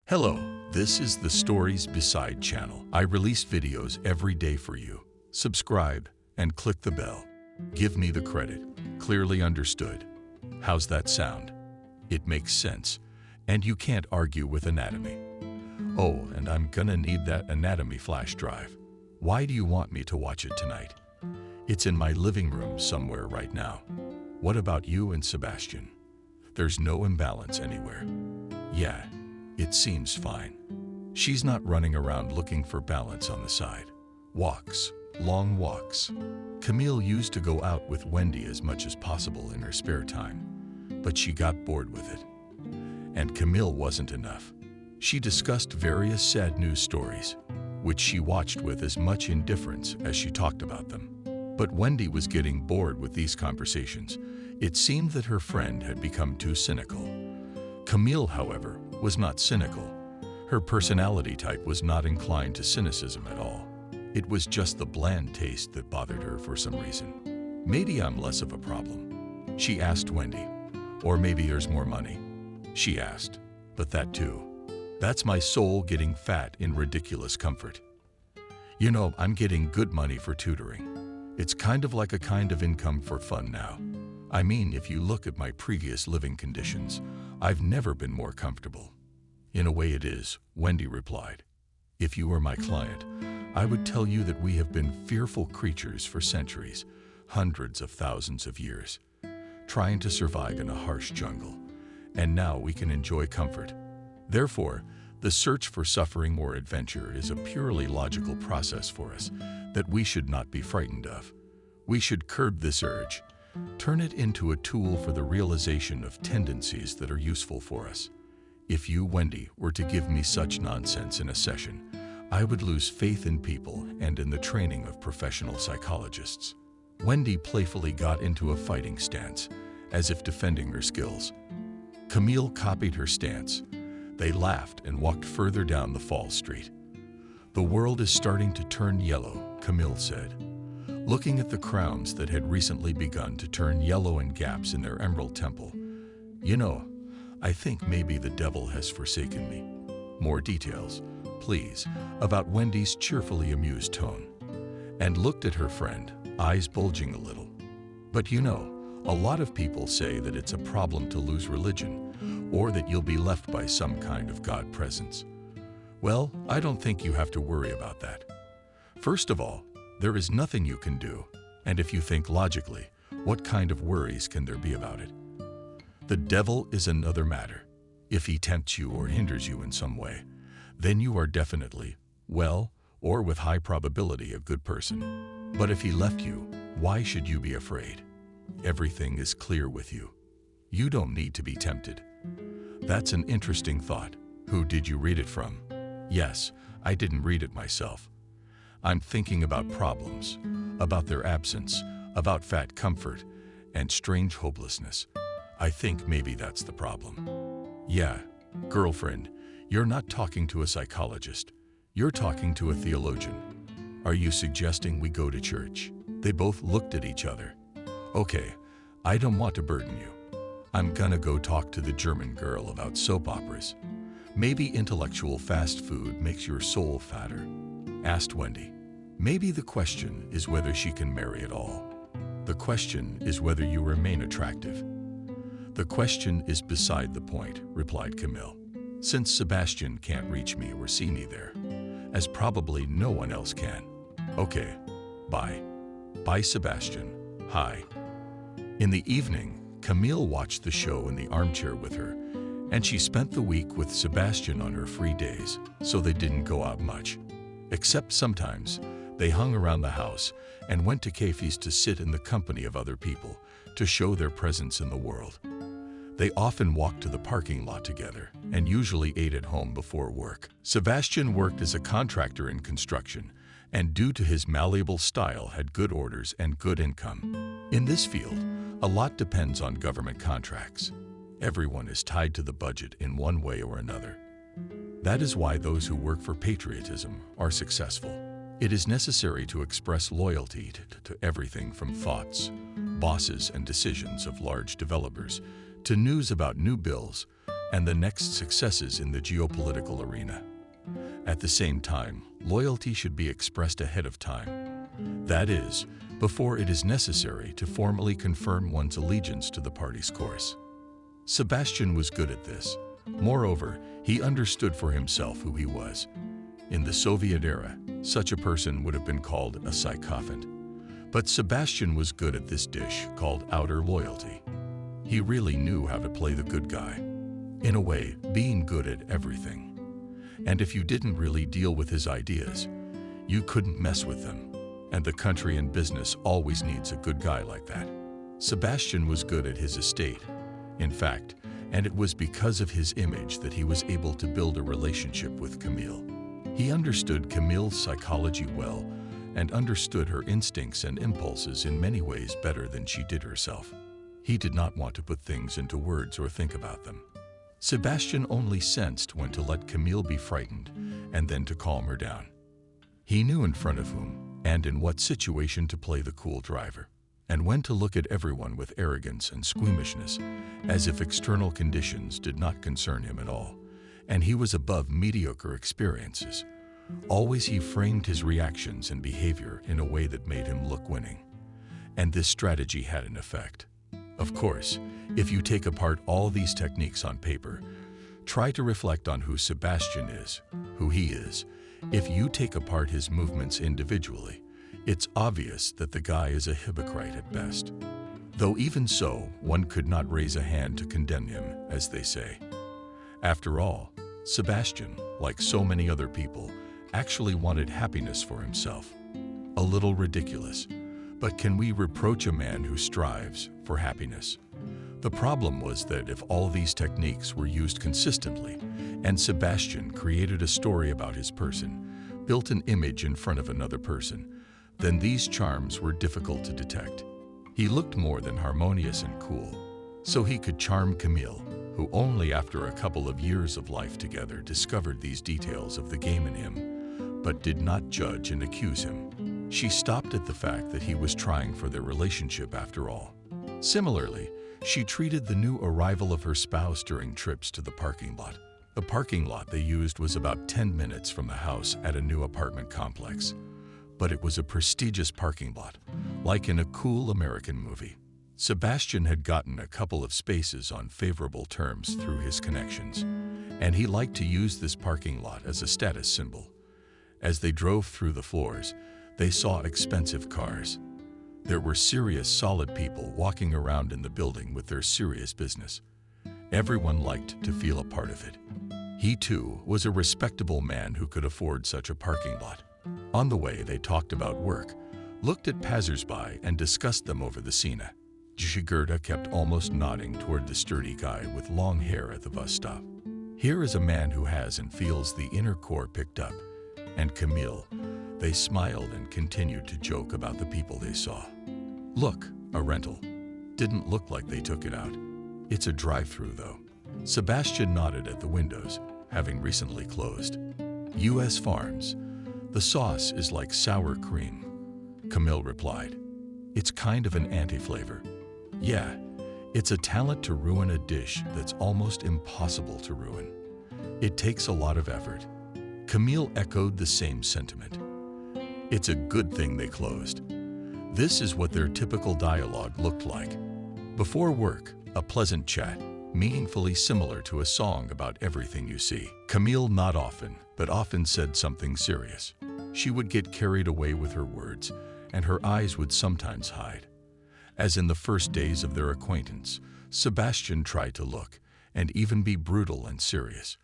Hello, this is the Stories Beside channel. I release videos every day for you. Subscribe and click the bell. Give me the credit. Clearly understood. How's that sound? It makes sense, and you can't argue with anatomy. Oh, and I'm gonna need that anatomy flash drive. Why do you want me to watch it tonight? It's in my living room somewhere right now. What about you and Sebastian? There's no imbalance anywhere. Yeah, it seems fine. She's not running around looking for balance on the side. Walks, long walks. Camille used to go out with Wendy as much as possible in her spare time, but she got bored with it. And Camille wasn't enough. She discussed various sad news stories, which she watched with as much indifference as she talked about them. But Wendy was getting bored with these conversations. It seemed that her friend had become too cynical. Camille, however, was not cynical. Her personality type was not inclined to cynicism at all. It was just the bland taste that bothered her for some reason. Maybe I'm less of a problem, she asked Wendy. Or maybe there's more money, she asked. But that too. That's my soul getting fat in ridiculous comfort. You know, I'm getting good money for tutoring. It's kind of like a kind of income for fun now. I mean, if you look at my previous living conditions, I've never been more comfortable. In a way it is, Wendy replied. If you were my client, I would tell you that we have been fearful creatures for centuries, hundreds of thousands of years, trying to survive in a harsh jungle. And now we can enjoy comfort. Therefore, the search for suffering or adventure is a purely logical process for us that we should not be frightened of. We should curb this urge, turn it into a tool for the realization of tendencies that are useful for us. If you, Wendy, were to give me such nonsense in a session, I would lose faith in people and in the training of professional psychologists. Wendy playfully got into a fighting stance, as if defending her skills. Camille copied her stance. They laughed and walked further down the fall street. The world is starting to turn yellow, Camille said, looking at the crowns that had recently begun to turn yellow in gaps in their emerald temple. You know, I think maybe the devil has forsaken me. More details, please, about Wendy's cheerfully amused tone. And looked at her friend, eyes bulging a little. But you know, a lot of people say that it's a problem to lose religion, or that you'll be left by some kind of God presence. Well, I don't think you have to worry about that. First of all, there is nothing you can do, and if you think logically, what kind of worries can there be about it? The devil is another matter. If he tempts you or hinders you in some way, then you are definitely, well, or with high probability, a good person. But if he left you, why should you be afraid? Everything is clear with you. You don't need to be tempted. That's an interesting thought. Who did you read it from? Yes, I didn't read it myself. I'm thinking about problems, about their absence, about fat comfort, and strange hopelessness. I think maybe that's the problem. Yeah, girlfriend, you're not talking to a psychologist. You're talking to a theologian. Are you suggesting we go to church? They both looked at each other. Okay, I don't want to burden you. I'm gonna go talk to the German girl about soap operas. Maybe intellectual fast food makes your soul fatter, asked Wendy. Maybe the question is whether she can marry at all. The question is whether you remain attractive. The question is beside the point, replied Camille, since Sebastian can't reach me or see me there, as probably no one else can. Okay, bye. Bye, Sebastian. Hi. In the evening, Camille watched the show in the armchair with her, and she spent the week with Sebastian on her free days, so they didn't go out much. Except sometimes, they hung around the house and went to cafes to sit in the company of other people, to show their presence in the world. They often walked to the parking lot together and usually ate at home before work. Sebastian worked as a contractor in construction, and due to his malleable style had good orders and good income. In this field, a lot depends on government contracts. Everyone is tied to the budget in one way or another. That is why those who work for patriotism are successful. It is necessary to express loyalty to everything from thoughts, bosses, and decisions of large developers, to news about new bills, and the next successes in the geopolitical arena. At the same time, loyalty should be expressed ahead of time. That is, before it is necessary to formally confirm one's allegiance to the party's course. Sebastian was good at this. Moreover, he understood for himself who he was. In the Soviet era, such a person would have been called a sycophant. But Sebastian was good at this dish called outer loyalty. He really knew how to play the good guy. In a way, being good at everything. And if you didn't really deal with his ideas, you couldn't mess with them. And the country and business always needs a good guy like that. Sebastian was good at his estate. In fact, and it was because of his image that he was able to build a relationship with Camille. He understood Camille's psychology well and understood her instincts and impulses in many ways better than she did herself. He did not want to put things into words or think about them. Sebastian only sensed when to let Camille be frightened and then to calm her down. He knew in front of whom and in what situation to play the cool driver, and when to look at everyone with arrogance and squeamishness, as if external conditions did not concern him at all, and he was above mediocre experiences. Always he framed his reactions and behavior in a way that made him look winning. And this strategy had an effect. Of course, if you take apart all these techniques on paper, try to reflect on who Sebastian is, who he is. If you take apart his movements individually, it's obvious that the guy is a hypocrite at best. Though even so, one could not raise a hand to condemn him, as they say. After all, Sebastian, like so many other people, actually wanted happiness for himself. A little ridiculous, but can we reproach a man who strives for happiness? The problem was that if all these techniques were used consistently, and Sebastian created a story about his person, built an image in front of another person, then these charms were difficult to detect. He looked more than harmonious and cool, so he could charm Camille, who only after a couple of years of life together discovered these details of the game in him, but did not judge and accuse him. She stopped at the fact that he was trying for their relationship after all. Similarly, she treated the new arrival of her spouse during trips to the parking lot. The parking lot they used was about 10 minutes from the house at a new apartment complex. But it was a prestigious parking lot, like in a cool American movie. Sebastian had gotten a couple of spaces on favorable terms through his connections, and he liked to use this parking lot as a status symbol. As they drove through the floors, they saw expensive cars. There were serious, solid people walking around in the building with their serious business. Everyone liked to feel a part of it. He, too, was a respectable man who could afford such a parking lot. On the way, they talked about work, looked at passers-by, and discussed them over the Sina. Jigurda kept almost nodding toward the sturdy guy with long hair at the bus stop. Here is a man who has and feels the inner core picked up. And Camille, they smiled and continued to joke about the people they saw. Look, a rental. Didn't look like they took it out. It's a drive-through, though. Sebastian nodded at the windows, having recently closed. U.S. Farms. The sauce is like sour cream. Camille replied. It's kind of an anti-flavor. Yeah, it's a talent to ruin a dish that's almost impossible to ruin. It takes a lot of effort. Camille echoed the same sentiment. It's a good thing they closed. This is what their typical dialogue looked like. Before work, a pleasant chat, meaningfully similar to a song about everything you see. Camille not often, but often said something serious. She would get carried away with her words, and her eyes would sometimes hide. As in the first days of their acquaintance, Sebastian tried to look, and even be brutal and serious,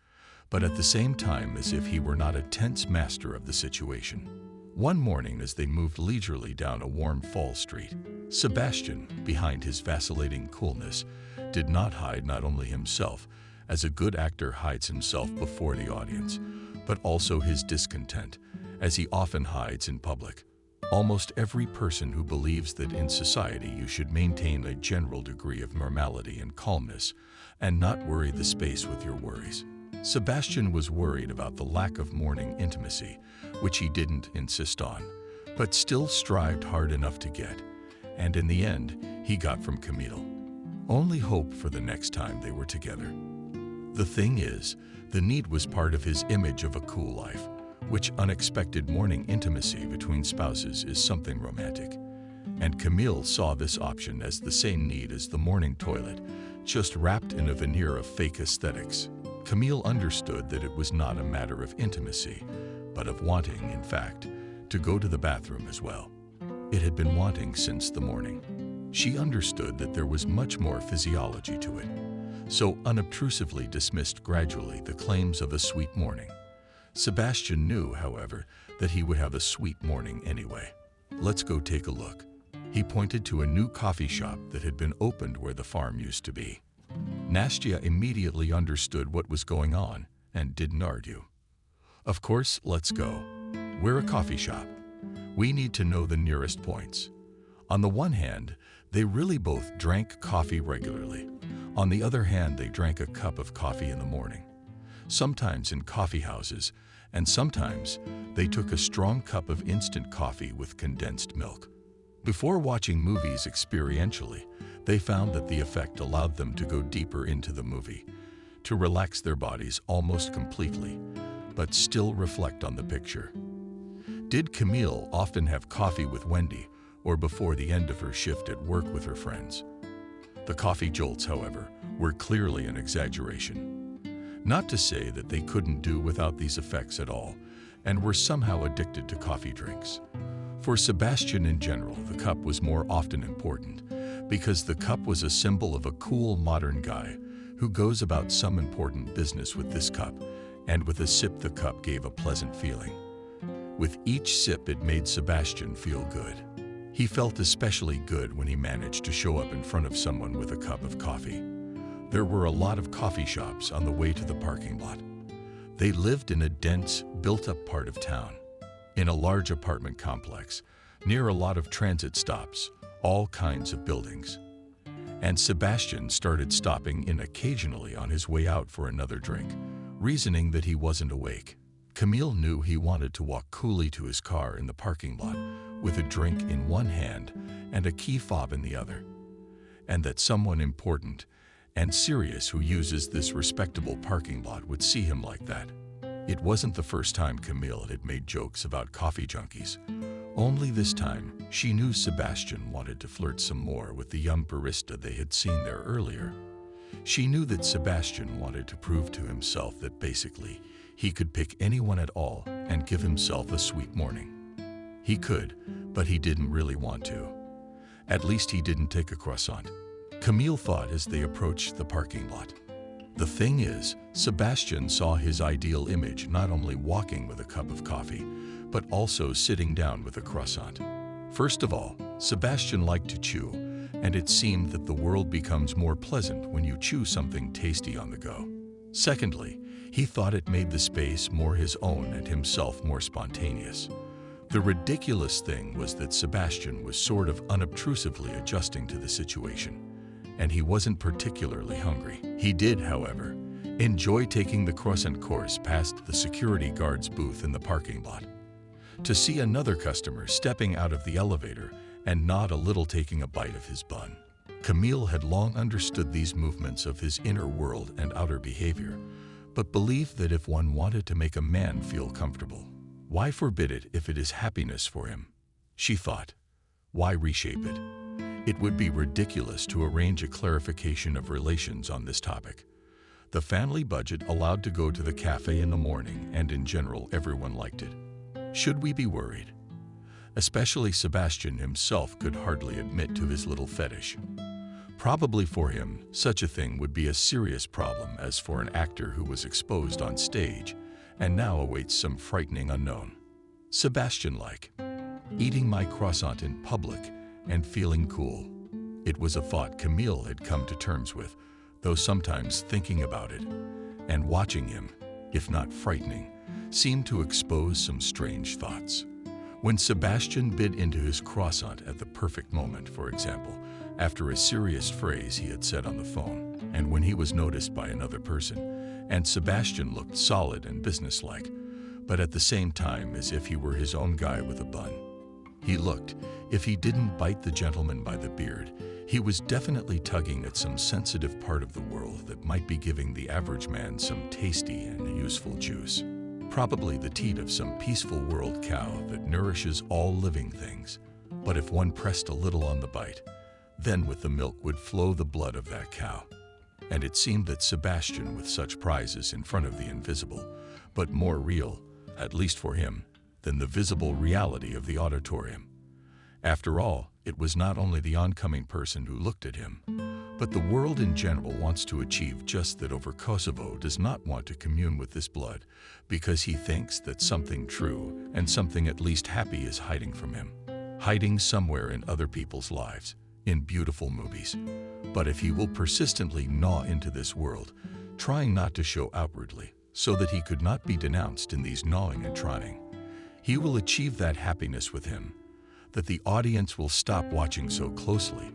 but at the same time as if he were not a tense master of the situation. One morning as they moved leisurely down a warm fall street, Sebastian, behind his vacillating coolness, did not hide not only himself, as a good actor hides himself before the audience, but also his discontent, as he often hides in public. Almost every person who believes that in society you should maintain a general degree of normality and calmness and not worry the space with your worries. Sebastian was worried about the lack of morning intimacy, which he didn't insist on, but still strived hard enough to get, and in the end, he got from Camille. Only hope for the next time they were together. The thing is, the need was part of his image of a cool life, which unexpected morning intimacy between spouses is something romantic. And Camille saw this option as the same need as the morning toilet, just wrapped in a veneer of fake aesthetics. Camille understood that it was not a matter of intimacy, but of wanting, in fact, to go to the bathroom as well. It had been wanting since the morning. She understood that there was much more physiology to it, so unobtrusively dismissed gradually the claims of a sweet morning. Sebastian knew, however, that he would have a sweet morning anyway. Let's go take a look. He pointed to a new coffee shop that had been opened where the farm used to be. Nastya immediately understood what was going on and didn't argue. Of course, let's go. We're a coffee shop. We need to know the nearest points. On the one hand, they really both drank coffee regularly. On the other hand, they drank a cup of coffee in the morning, sometimes in coffee houses, and sometimes they took a strong cup of instant coffee with condensed milk. Before watching movies experientially, they found that the effect allowed them to go deeper into the movie, to relax their bodies almost completely, but still reflect on the picture. Did Camille often have coffee with Wendy or before the end of her shift at work with her friends? The coffee jolts, however, were clearly an exaggeration. Not to say that they couldn't do without these effects at all, and were somehow addicted to coffee drinks. For Sebastian in general, the cup was more often important, because the cup was a symbol of a cool modern guy who goes about some important business with this cup, and with a sip the cup gave a pleasant feeling. With each sip it made Sebastian feel good. He felt especially good when he managed to show up in front of someone with a cup of coffee. There were a lot of coffee shops on the way to the parking lot. They lived in a dense, built-up part of town, in a large apartment complex, near a lot of transit stops, all kinds of buildings. And Sebastian started stopping in occasionally on his way out for another drink, reasoning that he wasn't awake. Camille knew he wanted to walk coolly to his car in the parking lot with a drink in one hand and a key fob in the other, and that someone important and serious who uses this respectable parking lot would see him like that. It wasn't the first time Camille had made jokes about coffee junkies. Only this time, she knew Sebastian wanted to flirt some more with the young barista they had seen there earlier. She knew that Sebastian wanted to prove to himself that basically, he could pick anyone at all and give himself a sweet morning. He could, but he didn't really want to. At least he didn't take a croissant. Camille thought as they approached the parking lot. The thing is, Sebastian saw his ideal image not only walking with a cup of coffee, but also sitting down with a croissant. First of all, Sebastian liked to chew, and it seemed that the world becomes more pleasant when you chew something tasty on the go. Secondly, he thought it made the space more his own and himself more spontaneous. The ridiculous thing was that Sebastian was sort of unobtrusively adjusting to the situation, and he wasn't particularly hungry. He did, however, enjoy taking the croissant course past the security guard's booth in the parking lot. To see another customer stepping out of the elevator and nod a little taking a bite of his bun. Camille had long understood these movements of his inner world and outer behavior, but believed that if one wanted to make a man feel comfortable, why forbid it if it is happiness for him? She thought, why reshape it? It would be ridiculous to arrange a clarification of relations on this topic. The family budget allowed to go to the cafe in the morning, and in general everyone liked it. Should we be worried? Especially Sebastian himself could hardly admit to his little fetish. Probably for him, such a thing would be a serious problem as for an actor who was exposed on stage and now awaits some frightening unknown. Sebastian-like, eating my croissant in public and feeling cool. It was a thought Camille had come to terms with, though sometimes thinking about it and watching him, if not frightening, seemed to expose some strange thoughts. When Sebastian bit into his croissant at the perfect moment, for example, after a serious phrase he had said on the phone, and when he was noticed by another person, and Sebastian looked solid and businesslike, but at the same time as if he were his own guy with a bun. He looked. If he didn't bite the gentleman by the beard, he was definitely tugging at some sensitive part of the world that might be giving the average man some tasty and useful juice. Probably the teat of some peaceful world cow that nourishes all living things. But if one pressed a little on the bite, then with the milk would flow the blood of that cow. And it seemed that Sebastian, with such prizes in front of the invisible, but more real, at least for him, than the visible reality of the auditorium. After all, it was not only the oncoming person who looked at him, but the world in general wants to achieve just that. Over Kosovo does not want to commune with this blood because he thinks that something true and something at least happy is hiding from him, hiding somewhere in other people's lives, in beautiful movies. But if he will persistently gnaw into this world, trying not to show outwardly, so that he could not be denounced in these gnawing and trying, he will achieve that happiness with him, that the audience will stop watching so closely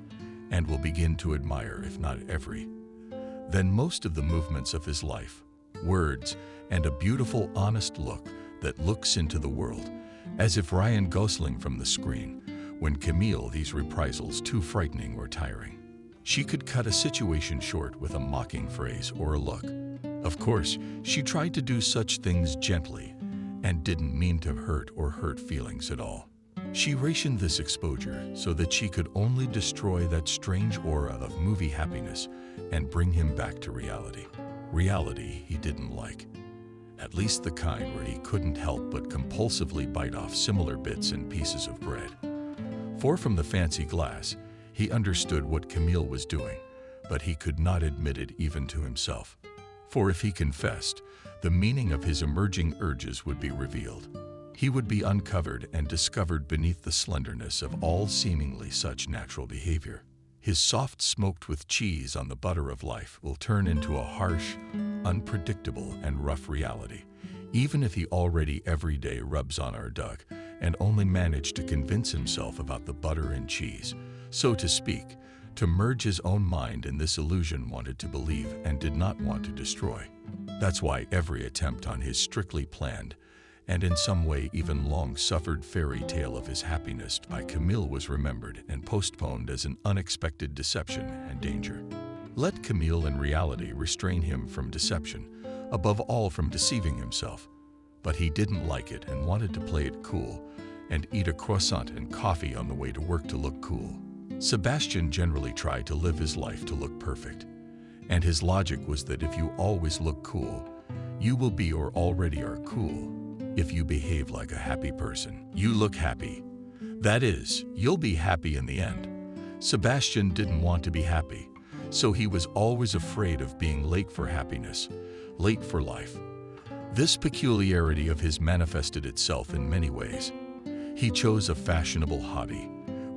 and will begin to admire, if not every, then most of the movements of his life, words, and a beautiful, honest look that looks into the world, as if Ryan Gosling from the screen, when Camille these reprisals too frightening or tiring. She could cut a situation short with a mocking phrase or a look. Of course, she tried to do such things gently and didn't mean to hurt feelings at all. She rationed this exposure so that she could only destroy that strange aura of movie happiness and bring him back to reality. Reality he didn't like. At least the kind where he couldn't help but compulsively bite off similar bits and pieces of bread. For from the fancy glass, he understood what Camille was doing, but he could not admit it even to himself. For if he confessed, the meaning of his emerging urges would be revealed. He would be uncovered and discovered beneath the slenderness of all seemingly such natural behavior. His soft smoked with cheese on the butter of life will turn into a harsh, unpredictable, and rough reality, even if he already every day rubs on our duck and only managed to convince himself about the butter and cheese, so to speak, to merge his own mind in this illusion wanted to believe and did not want to destroy. That's why every attempt on his strictly planned, and in some way even long-suffered fairy tale of his happiness by Camille was remembered and postponed as an unexpected deception and danger. Let Camille in reality restrain him from deception, above all from deceiving himself. But he didn't like it and wanted to play it cool and eat a croissant and coffee on the way to work to look cool. Sebastian generally tried to live his life to look perfect, and his logic was that if you always look cool, you will be or already are cool. If you behave like a happy person, you look happy. That is, you'll be happy in the end. Sebastian didn't want to be happy, so he was always afraid of being late for happiness, late for life. This peculiarity of his manifested itself in many ways. He chose a fashionable hobby,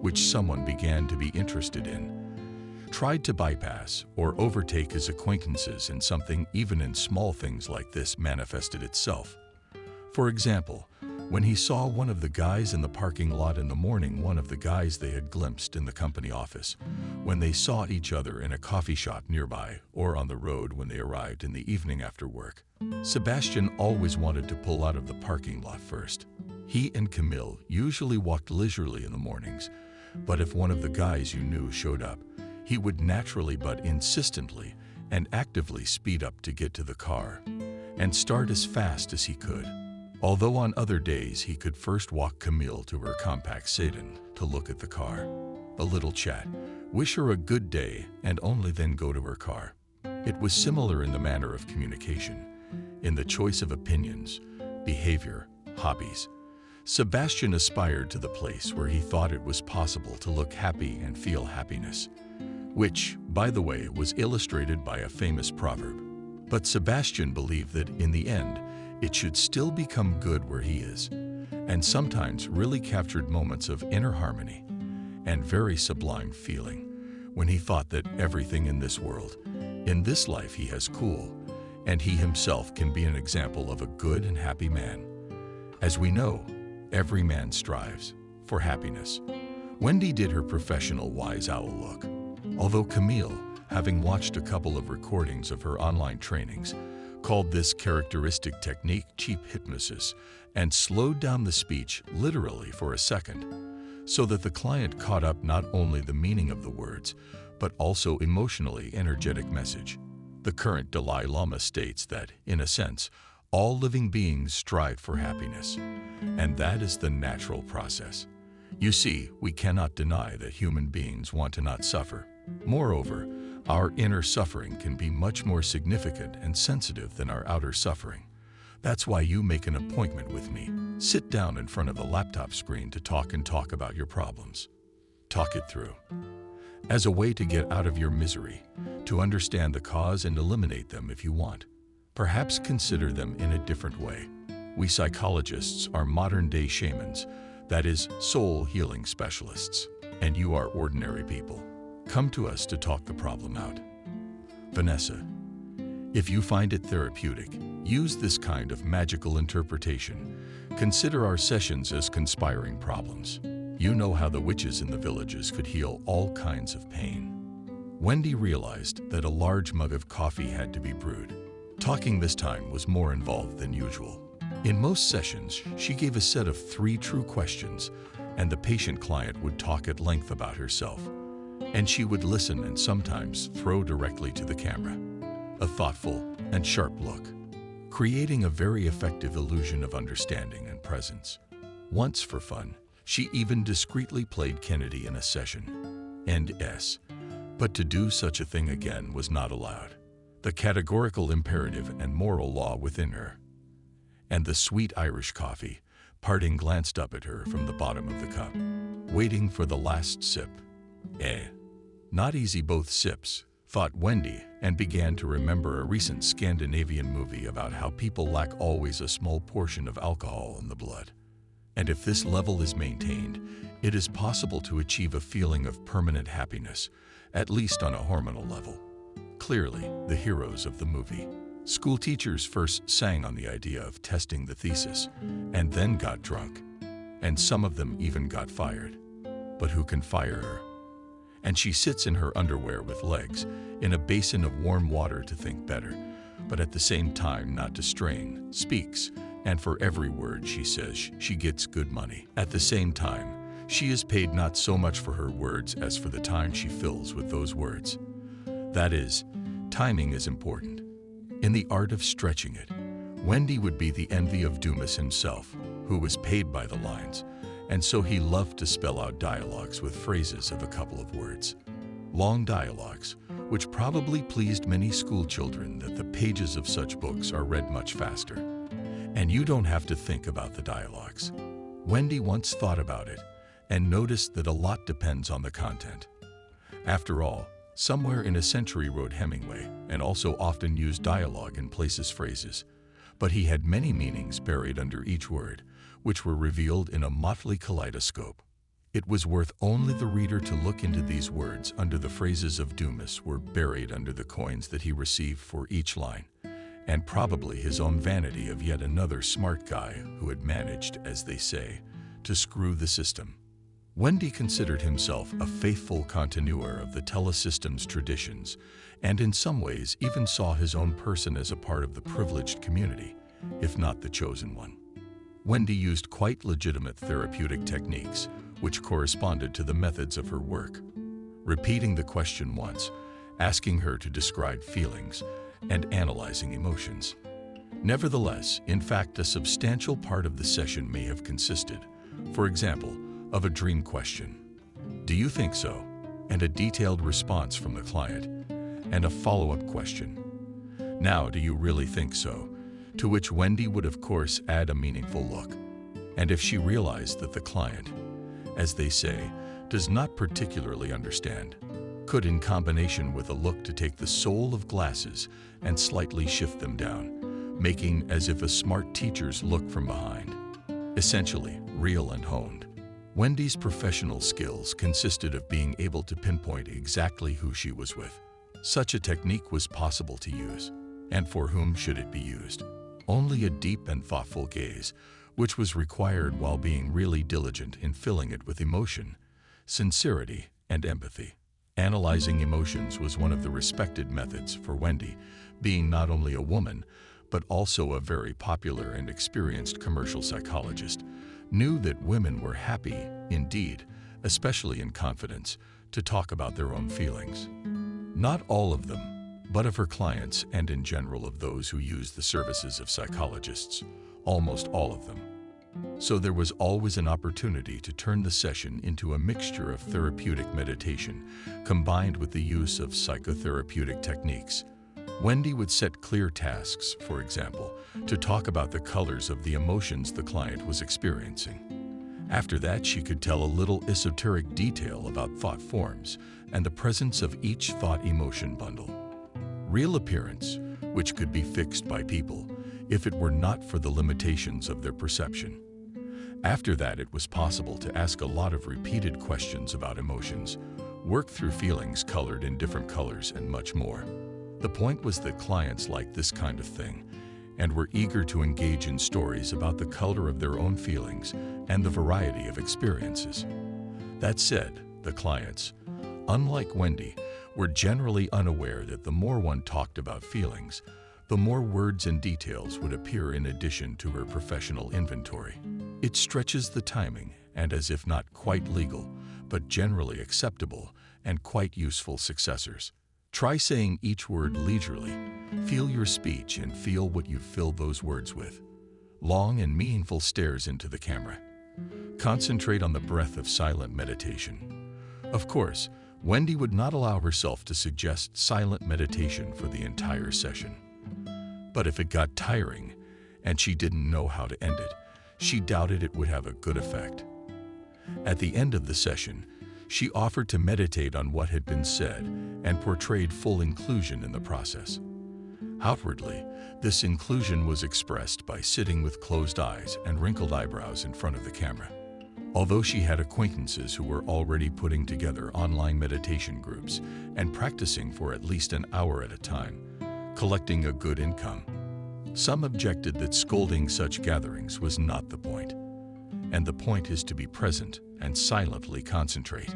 which someone began to be interested in, tried to bypass or overtake his acquaintances in something even in small things like this manifested itself. For example, when he saw one of the guys in the parking lot in the morning, one of the guys they had glimpsed in the company office, when they saw each other in a coffee shop nearby or on the road when they arrived in the evening after work, Sebastian always wanted to pull out of the parking lot first. He and Camille usually walked leisurely in the mornings, but if one of the guys you knew showed up, he would naturally but insistently and actively speed up to get to the car and start as fast as he could. Although on other days he could first walk Camille to her compact sedan to look at the car, a little chat, wish her a good day, and only then go to her car. It was similar in the manner of communication, in the choice of opinions, behavior, hobbies. Sebastian aspired to the place where he thought it was possible to look happy and feel happiness, which, by the way, was illustrated by a famous proverb. But Sebastian believed that, in the end, it should still become good where he is, and sometimes really captured moments of inner harmony and very sublime feeling when he thought that everything in this world, in this life he has cool, and he himself can be an example of a good and happy man. As we know, every man strives for happiness. Wendy did her professional wise owl look, although Camille, having watched a couple of recordings of her online trainings, called this characteristic technique cheap hypnosis and slowed down the speech literally for a second. so that the client caught up not only the meaning of the words, but also emotionally energetic message. The current Dalai Lama states that, in a sense, all living beings strive for happiness, and that is the natural process. You see, we cannot deny that human beings want to not suffer. Moreover, our inner suffering can be much more significant and sensitive than our outer suffering. That's why you make an appointment with me. Sit down in front of a laptop screen to talk about your problems. Talk it through. As a way to get out of your misery, to understand the cause and eliminate them if you want. Perhaps consider them in a different way. We psychologists are modern-day shamans, that is, soul healing specialists, and you are ordinary people. Come to us to talk the problem out. Vanessa, if you find it therapeutic, use this kind of magical interpretation. Consider our sessions as conspiring problems. You know how the witches in the villages could heal all kinds of pain. Wendy realized that a large mug of coffee had to be brewed. Talking this time was more involved than usual. In most sessions, she gave a set of 3 true questions, and the patient client would talk at length about herself. And she would listen and sometimes throw directly to the camera. A thoughtful and sharp look, creating a very effective illusion of understanding and presence. Once, for fun, she even discreetly played Kennedy in a session. N.S. But to do such a thing again was not allowed. The categorical imperative and moral law within her. And the sweet Irish coffee, parting glanced up at her from the bottom of the cup, waiting for the last sip. Not easy both sips, thought Wendy, and began to remember a recent Scandinavian movie about how people lack always a small portion of alcohol in the blood. And if this level is maintained, it is possible to achieve a feeling of permanent happiness, at least on a hormonal level. Clearly, the heroes of the movie. School teachers first sang on the idea of testing the thesis, and then got drunk. And some of them even got fired. But who can fire her? And she sits in her underwear with legs, in a basin of warm water to think better, but at the same time not to strain, speaks, and for every word she says, she gets good money. At the same time, she is paid not so much for her words as for the time she fills with those words. That is, timing is important. In the art of stretching it, Wendy would be the envy of Dumas himself, who was paid by the lines, and so he loved to spell out dialogues with phrases of a couple of words. Long dialogues, which probably pleased many school children that the pages of such books are read much faster. And you don't have to think about the dialogues. Wendy once thought about it and noticed that a lot depends on the content. After all, somewhere in a century wrote Hemingway, and also often used dialogue in places phrases, but he had many meanings buried under each word, which were revealed in a motley kaleidoscope. It was worth only the reader to look into these words under the phrases of Dumas were buried under the coins that he received for each line, and probably his own vanity of yet another smart guy who had managed, as they say, to screw the system. Wendy considered himself a faithful continuer of the Telesystem's traditions, and in some ways even saw his own person as a part of the privileged community, if not the chosen one. Wendy used quite legitimate therapeutic techniques, which corresponded to the methods of her work. Repeating the question once, asking her to describe feelings, and analyzing emotions. Nevertheless, in fact, a substantial part of the session may have consisted, for example, of a dream question. Do you think so? And a detailed response from the client, and a follow-up question. Now, do you really think so? To which Wendy would of course add a meaningful look. And if she realized that the client, as they say, does not particularly understand, could in combination with a look to take the soul of glasses and slightly shift them down, making as if a smart teacher's look from behind. Essentially, real and honed. Wendy's professional skills consisted of being able to pinpoint exactly who she was with. Such a technique was possible to use. And for whom should it be used? Only a deep and thoughtful gaze, which was required while being really diligent in filling it with emotion, sincerity, and empathy. Analyzing emotions was one of the respected methods for Wendy, being not only a woman, but also a very popular and experienced commercial psychologist, knew that women were happy, indeed, especially in confidence, to talk about their own feelings. Not all of them, but of her clients and in general of those who use the services of psychologists, almost all of them. So there was always an opportunity to turn the session into a mixture of therapeutic meditation combined with the use of psychotherapeutic techniques. Wendy would set clear tasks, for example, to talk about the colors of the emotions the client was experiencing. After that, she could tell a little esoteric detail about thought forms and the presence of each thought-emotion bundle. Real appearance, which could be fixed by people if it were not for the limitations of their perception. After that, it was possible to ask a lot of repeated questions about emotions, work through feelings colored in different colors, and much more. The point was that clients liked this kind of thing and were eager to engage in stories about the color of their own feelings and the variety of experiences. That said, the clients, unlike Wendy, were generally unaware that the more one talked about feelings, the more words and details would appear in addition to her professional inventory. It stretches the timing, and as if not quite legal, but generally acceptable and quite useful successors. Try saying each word leisurely. Feel your speech and feel what you fill those words with. Long and meaningful stares into the camera. Concentrate on the breath of silent meditation. Of course, Wendy would not allow herself to suggest silent meditation for the entire session. But if it got tiring and she didn't know how to end it, she doubted it would have a good effect. At the end of the session, she offered to meditate on what had been said and portrayed full inclusion in the process. Outwardly, this inclusion was expressed by sitting with closed eyes and wrinkled eyebrows in front of the camera. Although she had acquaintances who were already putting together online meditation groups and practicing for at least an hour at a time, collecting a good income, some objected that scolding such gatherings was not the point, and the point is to be present and silently concentrate.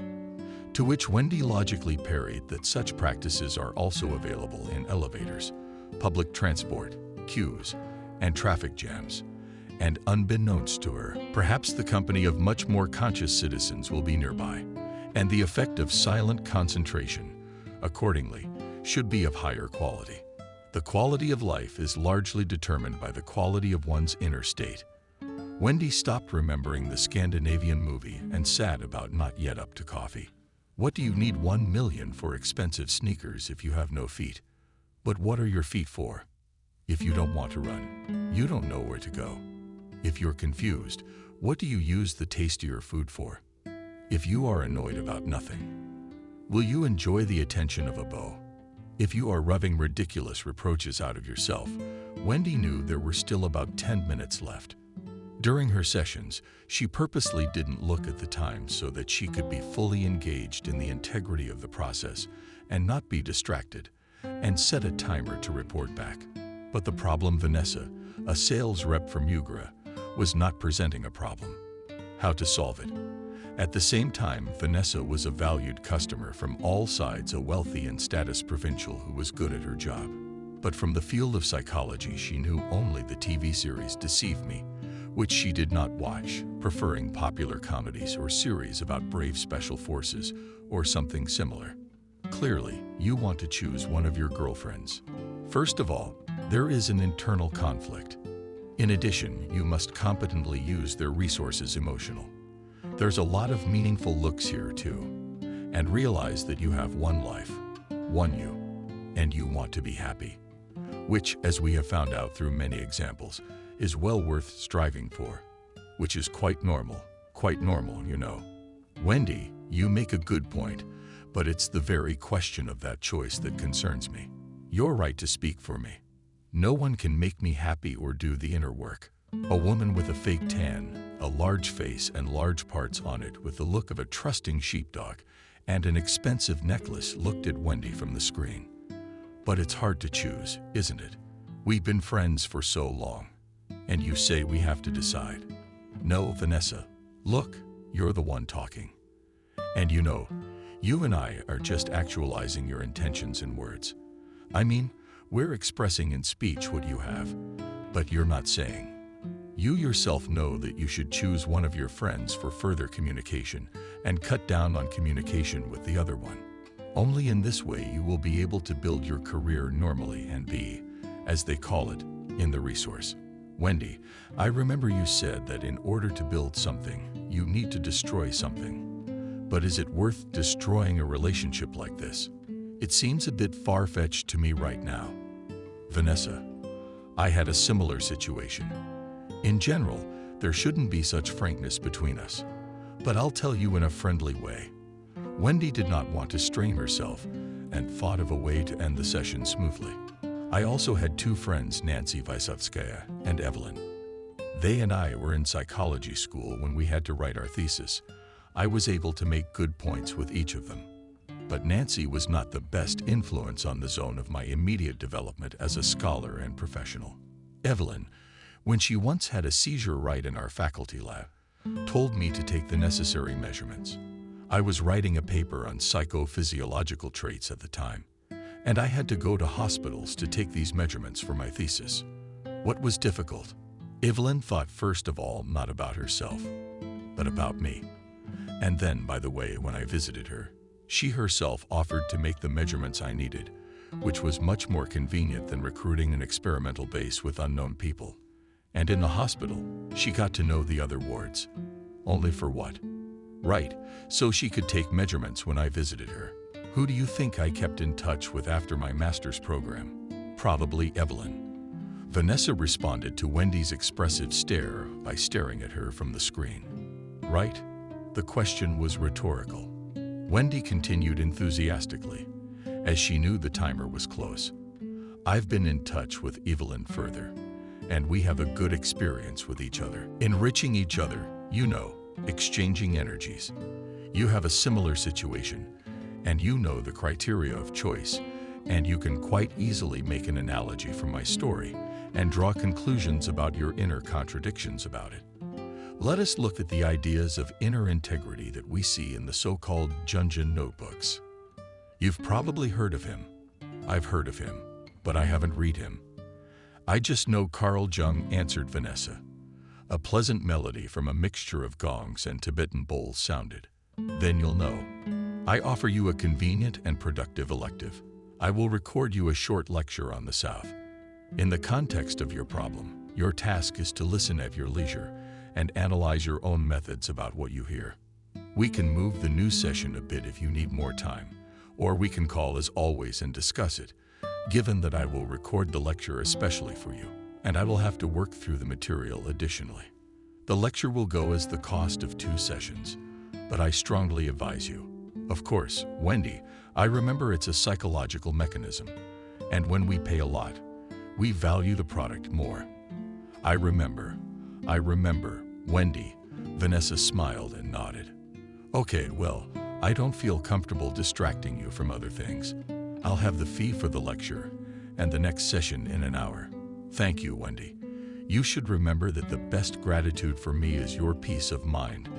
To which Wendy logically parried that such practices are also available in elevators, public transport, queues, and traffic jams. And unbeknownst to her, perhaps the company of much more conscious citizens will be nearby, and the effect of silent concentration, accordingly, should be of higher quality. The quality of life is largely determined by the quality of one's inner state. Wendy stopped remembering the Scandinavian movie and sad about not yet up to coffee. What do you need 1 million for expensive sneakers if you have no feet? But what are your feet for? If you don't want to run, you don't know where to go. If you're confused, what do you use the tastier food for? If you are annoyed about nothing, will you enjoy the attention of a beau? If you are rubbing ridiculous reproaches out of yourself, Wendy knew there were still about 10 minutes left. During her sessions, she purposely didn't look at the time so that she could be fully engaged in the integrity of the process and not be distracted, and set a timer to report back. But the problem, Vanessa, a sales rep from Ugra, was not presenting a problem. How to solve it? At the same time, Vanessa was a valued customer from all sides, a wealthy and status provincial who was good at her job. But from the field of psychology, she knew only the TV series Deceive Me, which she did not watch, preferring popular comedies or series about brave special forces or something similar. Clearly, you want to choose one of your girlfriends. First of all, there is an internal conflict. In addition, you must competently use their resources emotional. There's a lot of meaningful looks here too. And realize that you have one life, one you, and you want to be happy. Which, as we have found out through many examples, is well worth striving for. Which is quite normal, you know. Wendy, you make a good point, but it's the very question of that choice that concerns me. You're right to speak for me. No one can make me happy or do the inner work. A woman with a fake tan, a large face and large parts on it with the look of a trusting sheepdog, and an expensive necklace looked at Wendy from the screen. But it's hard to choose, isn't it? We've been friends for so long. And you say we have to decide. No, Vanessa, look, you're the one talking. And you know, you and I are just actualizing your intentions in words. I mean, We're expressing in speech what you have, but you're not saying. You yourself know that you should choose one of your friends for further communication and cut down on communication with the other one. Only in this way you will be able to build your career normally and be, as they call it, in the resource. Wendy, I remember you said that in order to build something, you need to destroy something. But is it worth destroying a relationship like this? It seems a bit far-fetched to me right now. Vanessa, I had a similar situation. In general, there shouldn't be such frankness between us. But I'll tell you in a friendly way. Wendy did not want to strain herself and thought of a way to end the session smoothly. I also had two friends, Nancy Vysotskaya and Evelyn. They and I were in psychology school when we had to write our thesis. I was able to make good points with each of them. But Nancy was not the best influence on the zone of my immediate development as a scholar and professional. Evelyn, when she once had a seizure right in our faculty lab, told me to take the necessary measurements. I was writing a paper on psychophysiological traits at the time, and I had to go to hospitals to take these measurements for my thesis. What was difficult? Evelyn thought first of all not about herself, but about me. And then, by the way, when I visited her, she herself offered to make the measurements I needed, which was much more convenient than recruiting an experimental base with unknown people. And in the hospital, she got to know the other wards. Only for what? Right, so she could take measurements when I visited her. Who do you think I kept in touch with after my master's program? Probably Evelyn. Vanessa responded to Wendy's expressive stare by staring at her from the screen. Right? The question was rhetorical. Wendy continued enthusiastically, as she knew the timer was close. I've been in touch with Evelyn further, and we have a good experience with each other, enriching each other, you know, exchanging energies. You have a similar situation, and you know the criteria of choice, and you can quite easily make an analogy from my story and draw conclusions about your inner contradictions about it. Let us look at the ideas of inner integrity that we see in the so-called Jungian notebooks. You've probably heard of him. I've heard of him, but I haven't read him. I just know Carl Jung, answered Vanessa. A pleasant melody from a mixture of gongs and Tibetan bowls sounded. Then you'll know. I offer you a convenient and productive elective. I will record you a short lecture on the South. In the context of your problem, your task is to listen at your leisure and analyze your own methods about what you hear. We can move the new session a bit if you need more time, or we can call as always and discuss it, given that I will record the lecture especially for you, and I will have to work through the material additionally. The lecture will go as the cost of 2 sessions, but I strongly advise you. Of course, Wendy, I remember it's a psychological mechanism, and when we pay a lot, we value the product more. I remember, Wendy. Vanessa smiled and nodded. Okay, well, I don't feel comfortable distracting you from other things. I'll have the fee for the lecture and the next session in an hour. Thank you, Wendy. You should remember that the best gratitude for me is your peace of mind,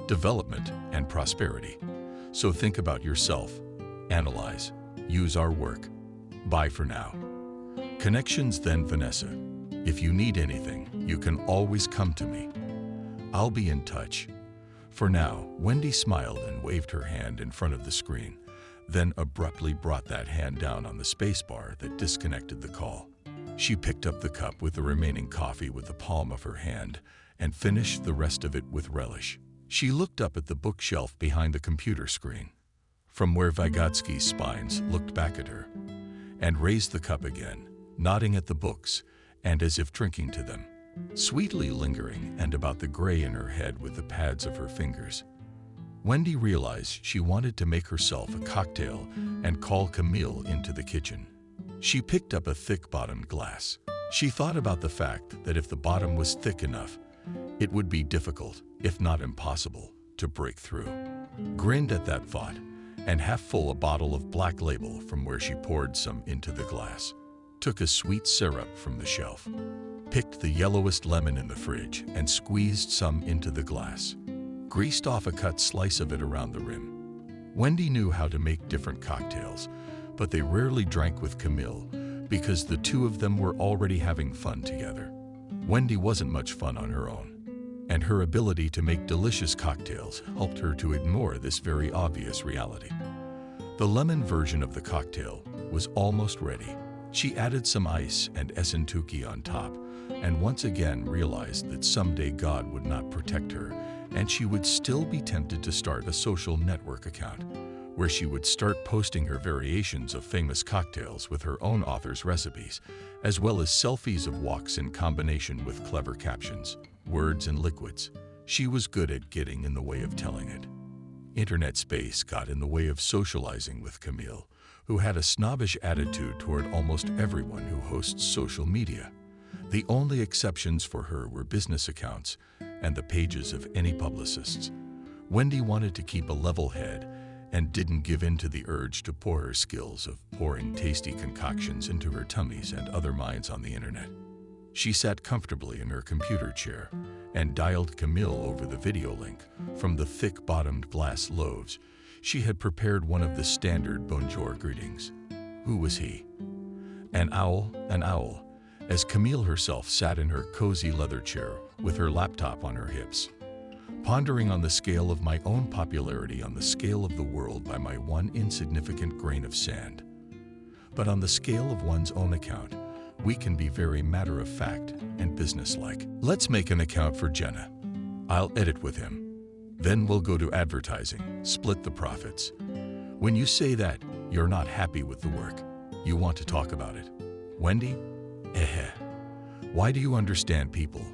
development, and prosperity. So think about yourself, analyze, use our work. Bye for now. Connections then, Vanessa. If you need anything, you can always come to me. I'll be in touch. For now, Wendy smiled and waved her hand in front of the screen, then abruptly brought that hand down on the spacebar that disconnected the call. She picked up the cup with the remaining coffee with the palm of her hand and finished the rest of it with relish. She looked up at the bookshelf behind the computer screen, from where Vygotsky's spines looked back at her, and raised the cup again, nodding at the books and as if drinking to them, sweetly lingering and about the gray in her head with the pads of her fingers. Wendy realized she wanted to make herself a cocktail and call Camille into the kitchen. She picked up a thick-bottomed glass. She thought about the fact that if the bottom was thick enough, it would be difficult, if not impossible, to break through. Grinned at that thought, and half full a bottle of Black Label from where she poured some into the glass. Took a sweet syrup from the shelf. Picked the yellowest lemon in the fridge and squeezed some into the glass. Greased off a cut slice of it around the rim. Wendy knew how to make different cocktails, but they rarely drank with Camille because the two of them were already having fun together. Wendy wasn't much fun on her own, and her ability to make delicious cocktails helped her to ignore this very obvious reality. The lemon version of the cocktail was almost ready. She added some ice and Essentuki on top, and once again realized that someday God would not protect her, and she would still be tempted to start a social network account, where she would start posting her variations of famous cocktails with her own author's recipes, as well as selfies of walks in combination with clever captions, words, and liquids. She was good at getting in the way of telling it. Internet space got in the way of socializing with Camille, who had a snobbish attitude toward almost everyone who hosts social media. The only exceptions for her were business accounts and the pages of any publicists. Wendy wanted to keep a level head and didn't give in to the urge to pour her skills of pouring tasty concoctions into her tummies and other minds on the internet. She sat comfortably in her computer chair and dialed Camille over the video link from the thick-bottomed glass loaves. She had prepared one of the standard bonjour greetings. Who was he? An owl, as Camille herself sat in her cozy leather chair with her laptop on her hips, pondering on the scale of my own popularity on the scale of the world by my one insignificant grain of sand. But on the scale of one's own account, we can be very matter-of-fact and businesslike. Let's make an account for Jenna. I'll edit with him. Then we'll go to advertising, split the profits. When you say that you're not happy with the work, you want to talk about it. Wendy? Why do you understand people?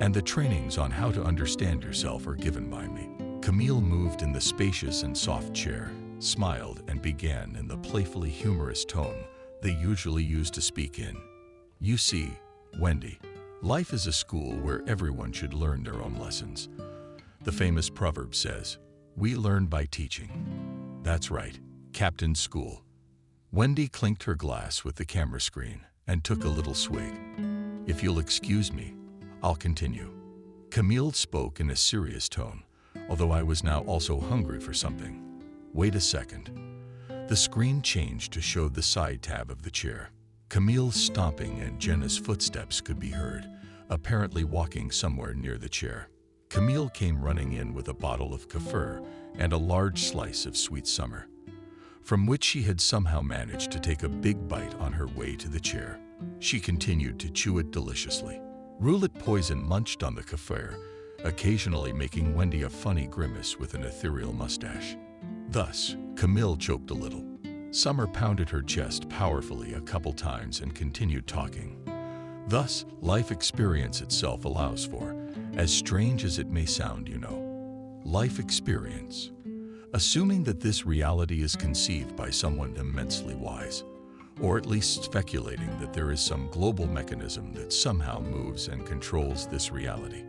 And the trainings on how to understand yourself are given by me. Camille moved in the spacious and soft chair, smiled, and began in the playfully humorous tone they usually use to speak in. You see, Wendy, life is a school where everyone should learn their own lessons. The famous proverb says, "We learn by teaching." That's right, Captain School. Wendy clinked her glass with the camera screen and took a little swig. If you'll excuse me, I'll continue. Camille spoke in a serious tone, although I was now also hungry for something. Wait a second. The screen changed to show the side tab of the chair. Camille's stomping and Jenna's footsteps could be heard, apparently walking somewhere near the chair. Camille came running in with a bottle of kefir and a large slice of sweet summer, from which she had somehow managed to take a big bite on her way to the chair. She continued to chew it deliciously. Roulette Poison munched on the kefir, occasionally making Wendy a funny grimace with an ethereal mustache. Thus, Camille choked a little. Summer pounded her chest powerfully a couple times and continued talking. Thus, life experience itself allows for, as strange as it may sound, life experience. Assuming that this reality is conceived by someone immensely wise, or at least speculating that there is some global mechanism that somehow moves and controls this reality,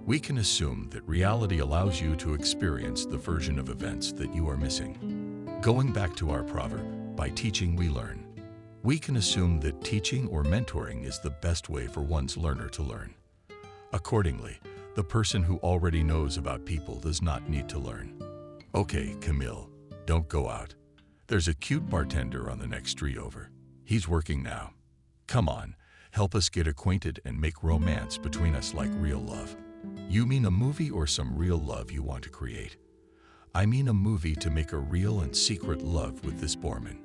we can assume that reality allows you to experience the version of events that you are missing. Going back to our proverb, by teaching we learn, we can assume that teaching or mentoring is the best way for one's learner to learn. Accordingly, the person who already knows about people does not need to learn. Okay, Camille, don't go out. There's a cute bartender on the next street over. He's working now. Come on, help us get acquainted and make romance between us like real love. You mean a movie or some real love you want to create? I mean a movie to make a real and secret love with this Borman.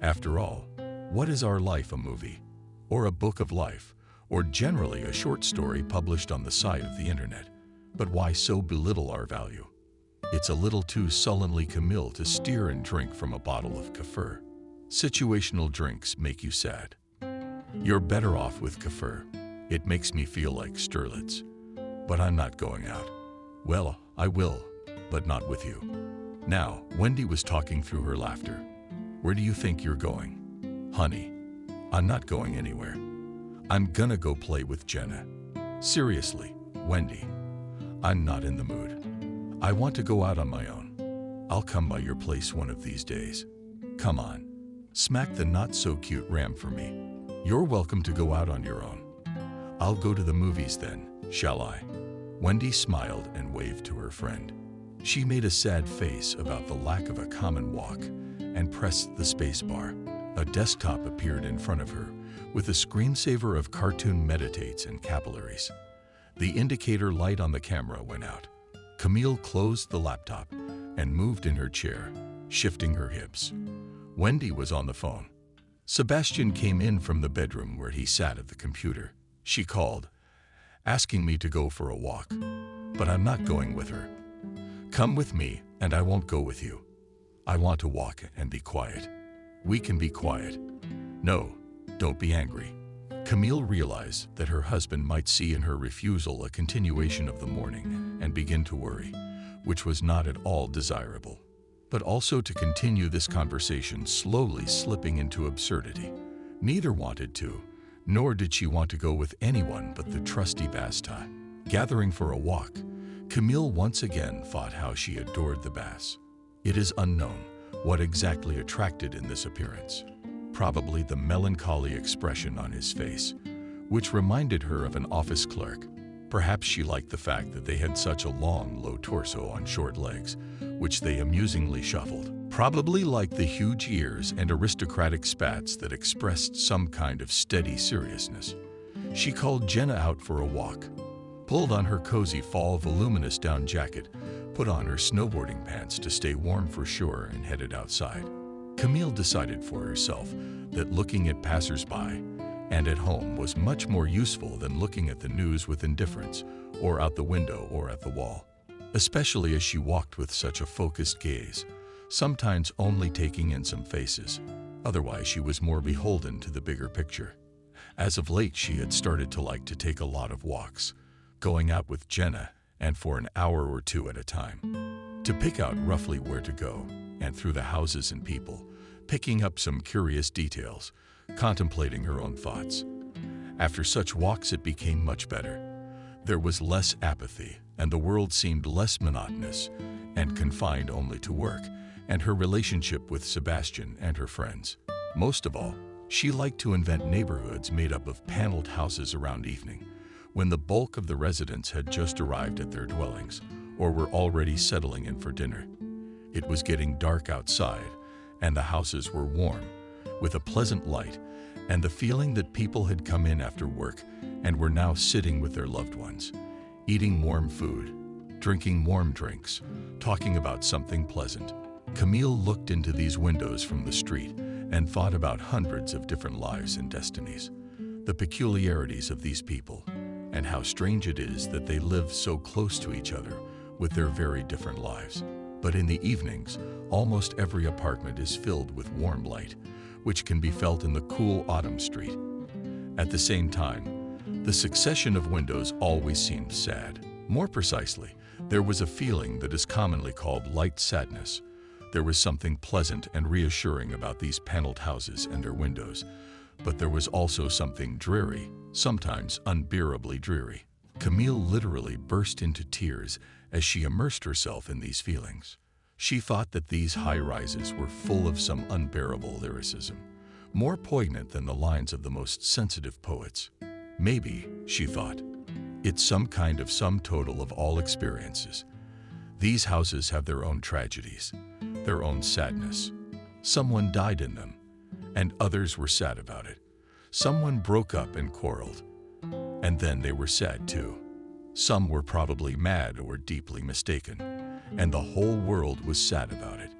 After all, what is our life, a movie? Or a book of life? Or generally a short story published on the side of the internet? But why so belittle our value? It's a little too sullenly Camille to steer and drink from a bottle of kefir. Situational drinks make you sad. You're better off with kefir. It makes me feel like Sterlitz. But I'm not going out. Well, I will, but not with you. Now, Wendy was talking through her laughter. Where do you think you're going? Honey, I'm not going anywhere. I'm gonna go play with Jenna. Seriously, Wendy, I'm not in the mood. I want to go out on my own. I'll come by your place one of these days. Come on, smack the not-so-cute ram for me. You're welcome to go out on your own. I'll go to the movies then, shall I? Wendy smiled and waved to her friend. She made a sad face about the lack of a common walk and pressed the space bar. A desktop appeared in front of her, with a screensaver of cartoon meditates and capillaries. The indicator light on the camera went out. Camille closed the laptop and moved in her chair, shifting her hips. Wendy was on the phone. Sebastian came in from the bedroom where he sat at the computer. She called, asking me to go for a walk, but I'm not going with her. Come with me and I won't go with you. I want to walk and be quiet. We can be quiet. No, don't be angry. Camille realized that her husband might see in her refusal a continuation of the morning and begin to worry, which was not at all desirable. But also to continue this conversation slowly slipping into absurdity. Neither wanted to, nor did she want to go with anyone but the trusty Basta. Gathering for a walk, Camille once again thought how she adored the Bass. It is unknown what exactly attracted in this appearance. Probably the melancholy expression on his face, which reminded her of an office clerk. Perhaps she liked the fact that they had such a long, low torso on short legs, which they amusingly shuffled. Probably liked the huge ears and aristocratic spats that expressed some kind of steady seriousness. She called Jenna out for a walk, pulled on her cozy fall voluminous down jacket, put on her snowboarding pants to stay warm for sure, and headed outside. Camille decided for herself that looking at passers-by and at home was much more useful than looking at the news with indifference, or out the window or at the wall, especially as she walked with such a focused gaze, sometimes only taking in some faces. Otherwise, she was more beholden to the bigger picture. As of late, she had started to like to take a lot of walks, going out with Jenna, and for an hour or two at a time, to pick out roughly where to go, and through the houses and people, picking up some curious details, contemplating her own thoughts. After such walks, it became much better. There was less apathy, and the world seemed less monotonous and confined only to work and her relationship with Sebastian and her friends. Most of all, she liked to invent neighborhoods made up of paneled houses around evening, when the bulk of the residents had just arrived at their dwellings or were already settling in for dinner. It was getting dark outside, and the houses were warm, with a pleasant light and the feeling that people had come in after work and were now sitting with their loved ones, eating warm food, drinking warm drinks, talking about something pleasant. Camille looked into these windows from the street and thought about hundreds of different lives and destinies, the peculiarities of these people, and how strange it is that they live so close to each other with their very different lives. But in the evenings, almost every apartment is filled with warm light, which can be felt in the cool autumn street. At the same time, the succession of windows always seemed sad. More precisely, there was a feeling that is commonly called light sadness. There was something pleasant and reassuring about these paneled houses and their windows, but there was also something dreary, sometimes unbearably dreary. Camille literally burst into tears as she immersed herself in these feelings. She thought that these high-rises were full of some unbearable lyricism, more poignant than the lines of the most sensitive poets. Maybe, she thought, it's some kind of sum total of all experiences. These houses have their own tragedies, their own sadness. Someone died in them, and others were sad about it. Someone broke up and quarreled, and then they were sad too. Some were probably mad or deeply mistaken, and the whole world was sad about it.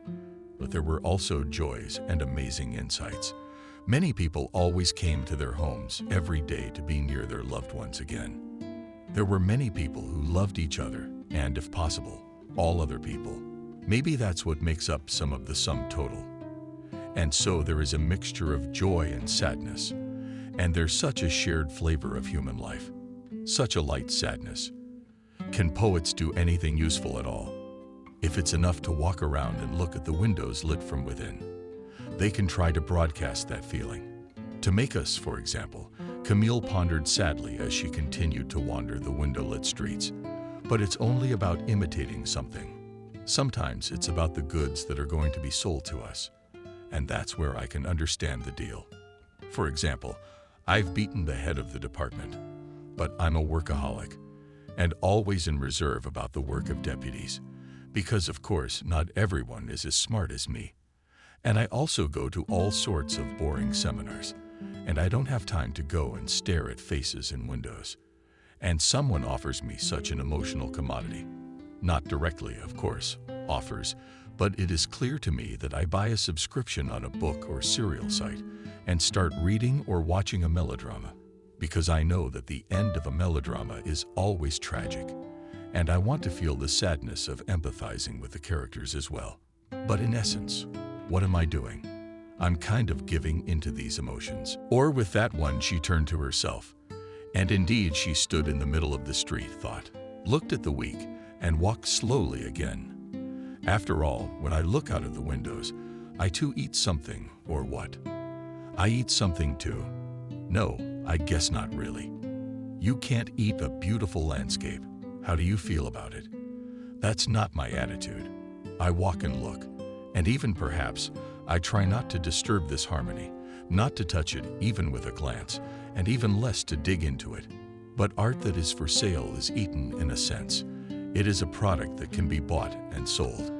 But there were also joys and amazing insights. Many people always came to their homes every day to be near their loved ones again. There were many people who loved each other and, if possible, all other people. Maybe that's what makes up some of the sum total. And so there is a mixture of joy and sadness, and there's such a shared flavor of human life, such a light sadness. Can poets do anything useful at all? If it's enough to walk around and look at the windows lit from within, they can try to broadcast that feeling. To make us, for example, Camille pondered sadly as she continued to wander the window-lit streets. But it's only about imitating something. Sometimes it's about the goods that are going to be sold to us. And that's where I can understand the deal. For example, I've beaten the head of the department, but I'm a workaholic and always in reserve about the work of deputies, because of course not everyone is as smart as me. And I also go to all sorts of boring seminars, and I don't have time to go and stare at faces in windows. And someone offers me such an emotional commodity. Not directly, of course, offers, but it is clear to me that I buy a subscription on a book or serial site and start reading or watching a melodrama, because I know that the end of a melodrama is always tragic, and I want to feel the sadness of empathizing with the characters as well. But in essence, what am I doing? I'm kind of giving into these emotions. Or with that one, she turned to herself. And indeed, she stood in the middle of the street, thought, looked at the week, and walked slowly again. After all, when I look out of the windows, I too eat something, or what? I eat something too. No, I guess not really. You can't eat a beautiful landscape. How do you feel about it? That's not my attitude. I walk and look, and even perhaps, I try not to disturb this harmony, not to touch it even with a glance, and even less to dig into it. But art that is for sale is eaten in a sense. It is a product that can be bought and sold.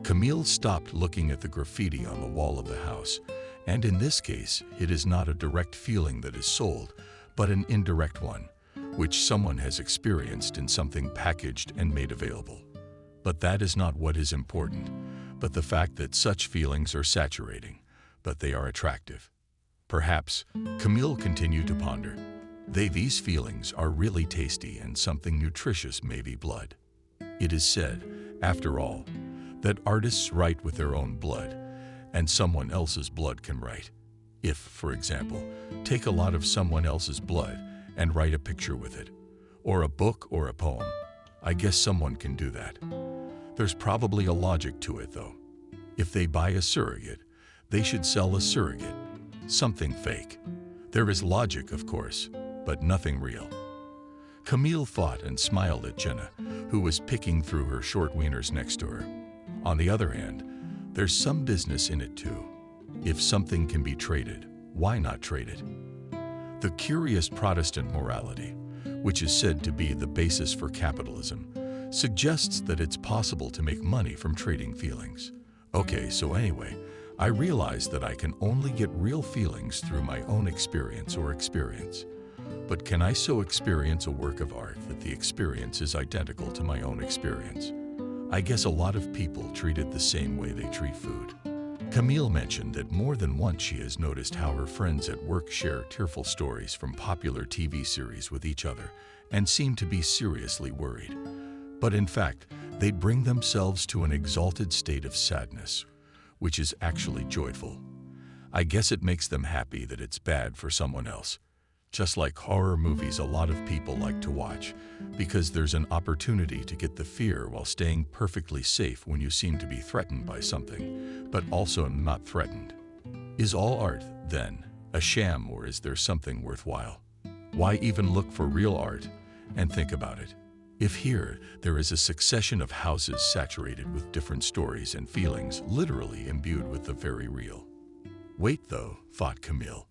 Camille stopped looking at the graffiti on the wall of the house, and in this case, it is not a direct feeling that is sold, but an indirect one, which someone has experienced in something packaged and made available. But that is not what is important, but the fact that such feelings are saturating, but they are attractive. Perhaps, Camille continued to ponder, these feelings are really tasty and something nutritious may be blood. It is said, after all, that artists write with their own blood, and someone else's blood can write. If, for example, take a lot of someone else's blood and write a picture with it, or a book or a poem, I guess someone can do that. There's probably a logic to it, though. If they buy a surrogate, they should sell a surrogate, something fake. There is logic, of course, but nothing real. Camille thought and smiled at Jenna, who was picking through her short wieners next to her. On the other hand, there's some business in it too. If something can be traded, why not trade it? The curious Protestant morality, which is said to be the basis for capitalism, suggests that it's possible to make money from trading feelings. Okay, so anyway, I realize that I can only get real feelings through my own experience or experience. But can I so experience a work of art that the experience is identical to my own experience? I guess a lot of people treat it the same way they treat food. Camille mentioned that more than once she has noticed how her friends at work share tearful stories from popular TV series with each other and seem to be seriously worried. But in fact, they bring themselves to an exalted state of sadness, which is actually joyful. I guess it makes them happy that it's bad for someone else. Just like horror movies a lot of people like to watch, because there's an opportunity to get the fear while staying perfectly safe when you seem to be threatened by something, but also not threatened. Is all art, then, a sham, or is there something worthwhile? Why even look for real art and think about it? If here, there is a succession of houses saturated with different stories and feelings literally imbued with the very real. Wait though, thought Camille.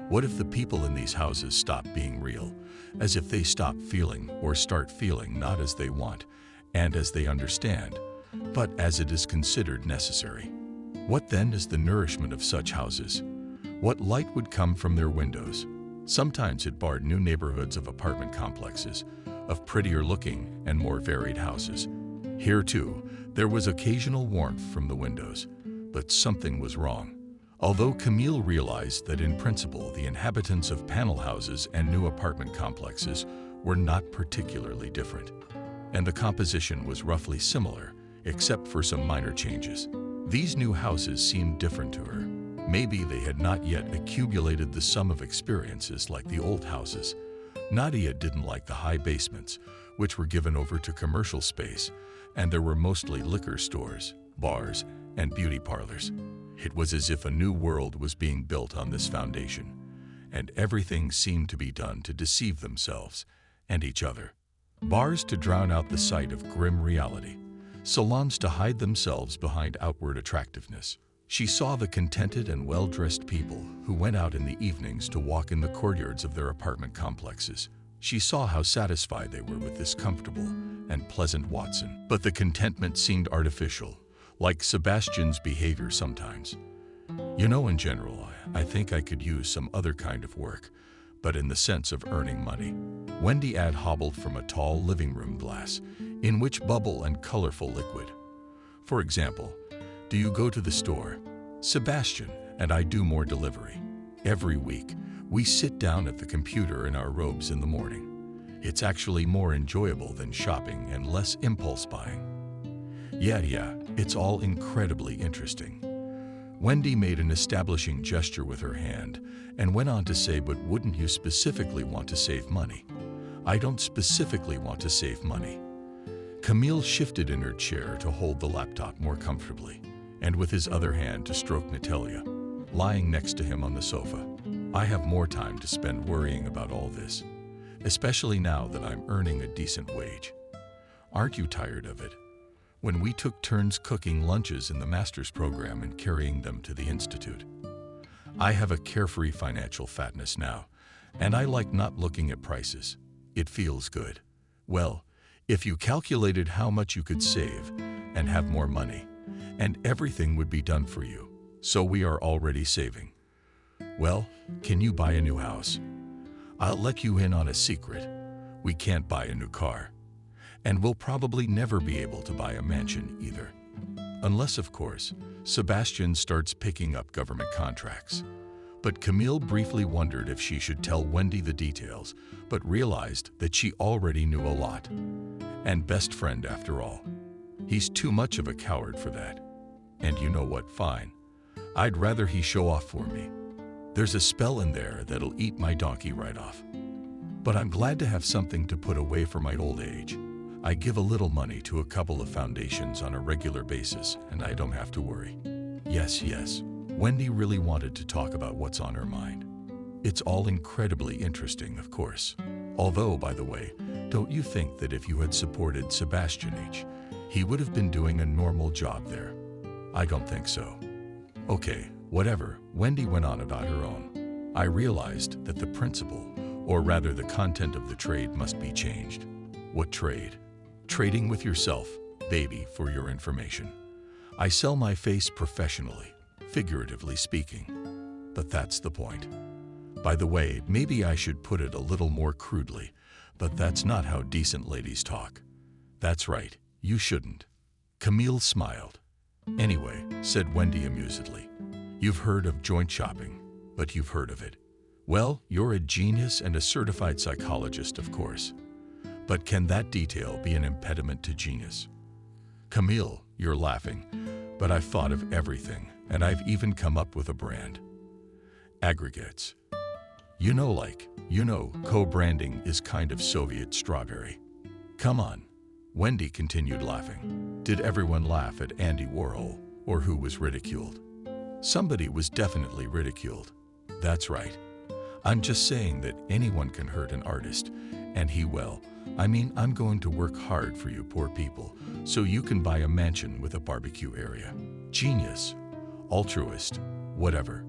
What if the people in these houses stop being real, as if they stop feeling or start feeling not as they want and as they understand, but as it is considered necessary? What then is the nourishment of such houses? What light would come from their windows? Sometimes it barred new neighborhoods of apartment complexes, of prettier looking and more varied houses. Here too, there was occasional warmth from the windows, but something was wrong. Although Camille realized that in principle the inhabitants of panel houses and new apartment complexes were not particularly different, and the composition was roughly similar, except for some minor changes. These new houses seemed different to her. Maybe they had not yet accumulated the sum of experiences like the old houses. Nadia didn't like the high basements, which were given over to commercial space, and there were mostly liquor stores, bars, and beauty parlors. It was as if a new world was being built on this foundation, and everything seemed to be done to deceive themselves and each other. Bars to drown out the sight of grim reality, salons to hide themselves behind outward attractiveness. She saw the contented and well-dressed people who went out in the evenings to walk in the courtyards of their apartment complexes. She saw how satisfied they were with this comfortable and pleasant Watson. But the contentment seemed artificial, like Sebastian's behavior sometimes. You know, in general, I think I could use some other kind of work, but in the sense of earning money. Wendy had hobbled from a tall living room glass, in which bubble and colorful liquid. For example, do you go to the store? Sebastian and I do more delivery. Every week, we sit down at the computer in our robes in the morning. It's actually more enjoyable than shopping and less impulse buying. Yeah, it's all incredibly interesting. Wendy made an establishing gesture with her hand and went on to say, but wouldn't you specifically want to save money? I don't specifically want to save money. Camille shifted in her chair to hold the laptop more comfortably, and with his other hand to stroke Natalia, lying next to him on the sofa. I have more time to spend worrying about all this, especially now that I'm earning a decent wage. Aren't you tired of it? When we took turns cooking lunches in the master's program and carrying them to the institute. I have a carefree financial fatness now, and I like not looking at prices. It feels good. Well, if you calculated how much you could save and have more money, and everything would be done for you, so we are already saving. Well, can you buy a new house? I'll let you in on a secret. We can't buy a new car. And we'll probably never be able to buy a mansion either. Unless, of course, Sebastian starts picking up government contracts. But Camille briefly wondered if she should tell Wendy the details, but realized that she already knew a lot. And best friend after all. He's too much of a coward for that. And you know what, fine. I'd rather he show off for me. There's a spell in there that'll eat my donkey right off. But I'm glad to have something to put away for my old age. I give a little money to a couple of foundations on a regular basis, and I don't have to worry. Yes, Wendy really wanted to talk about what's on her mind. It's all incredibly interesting, of course. Although, by the way, don't you think that if you had supported Sebastian H., he would have been doing a normal job there? I don't think so. Okay, whatever, Wendy went on about her own. I realized that the principle, or rather the content of the trade, must be changed. What trade? Trading with yourself, baby, for your information. I sell my face professionally, figuratively speaking. But that's the point. By the way, maybe I should put it a little more crudely, but that's not how decent ladies talk. That's right, you shouldn't. Camille smiled. Anyway, said Wendy amusedly, you've heard of joint shopping, but you've heard of it. Well, you're a genius and a certified psychologist, of course. But can that detail be an impediment to genius? Camille, you're laughing, but I've thought of everything, and I've even come up with a brand. Aggregates. Co-branding is kind of Soviet strawberry. Come on. Wendy continued laughing. Did everyone laugh at Andy Warhol, or who was ridiculed? Somebody was definitely ridiculed. That's right. I'm just saying that anyone can hurt an artist, and I'm going to work hard for you poor people, so you can buy a mansion with a barbecue area. Genius, altruist, whatever.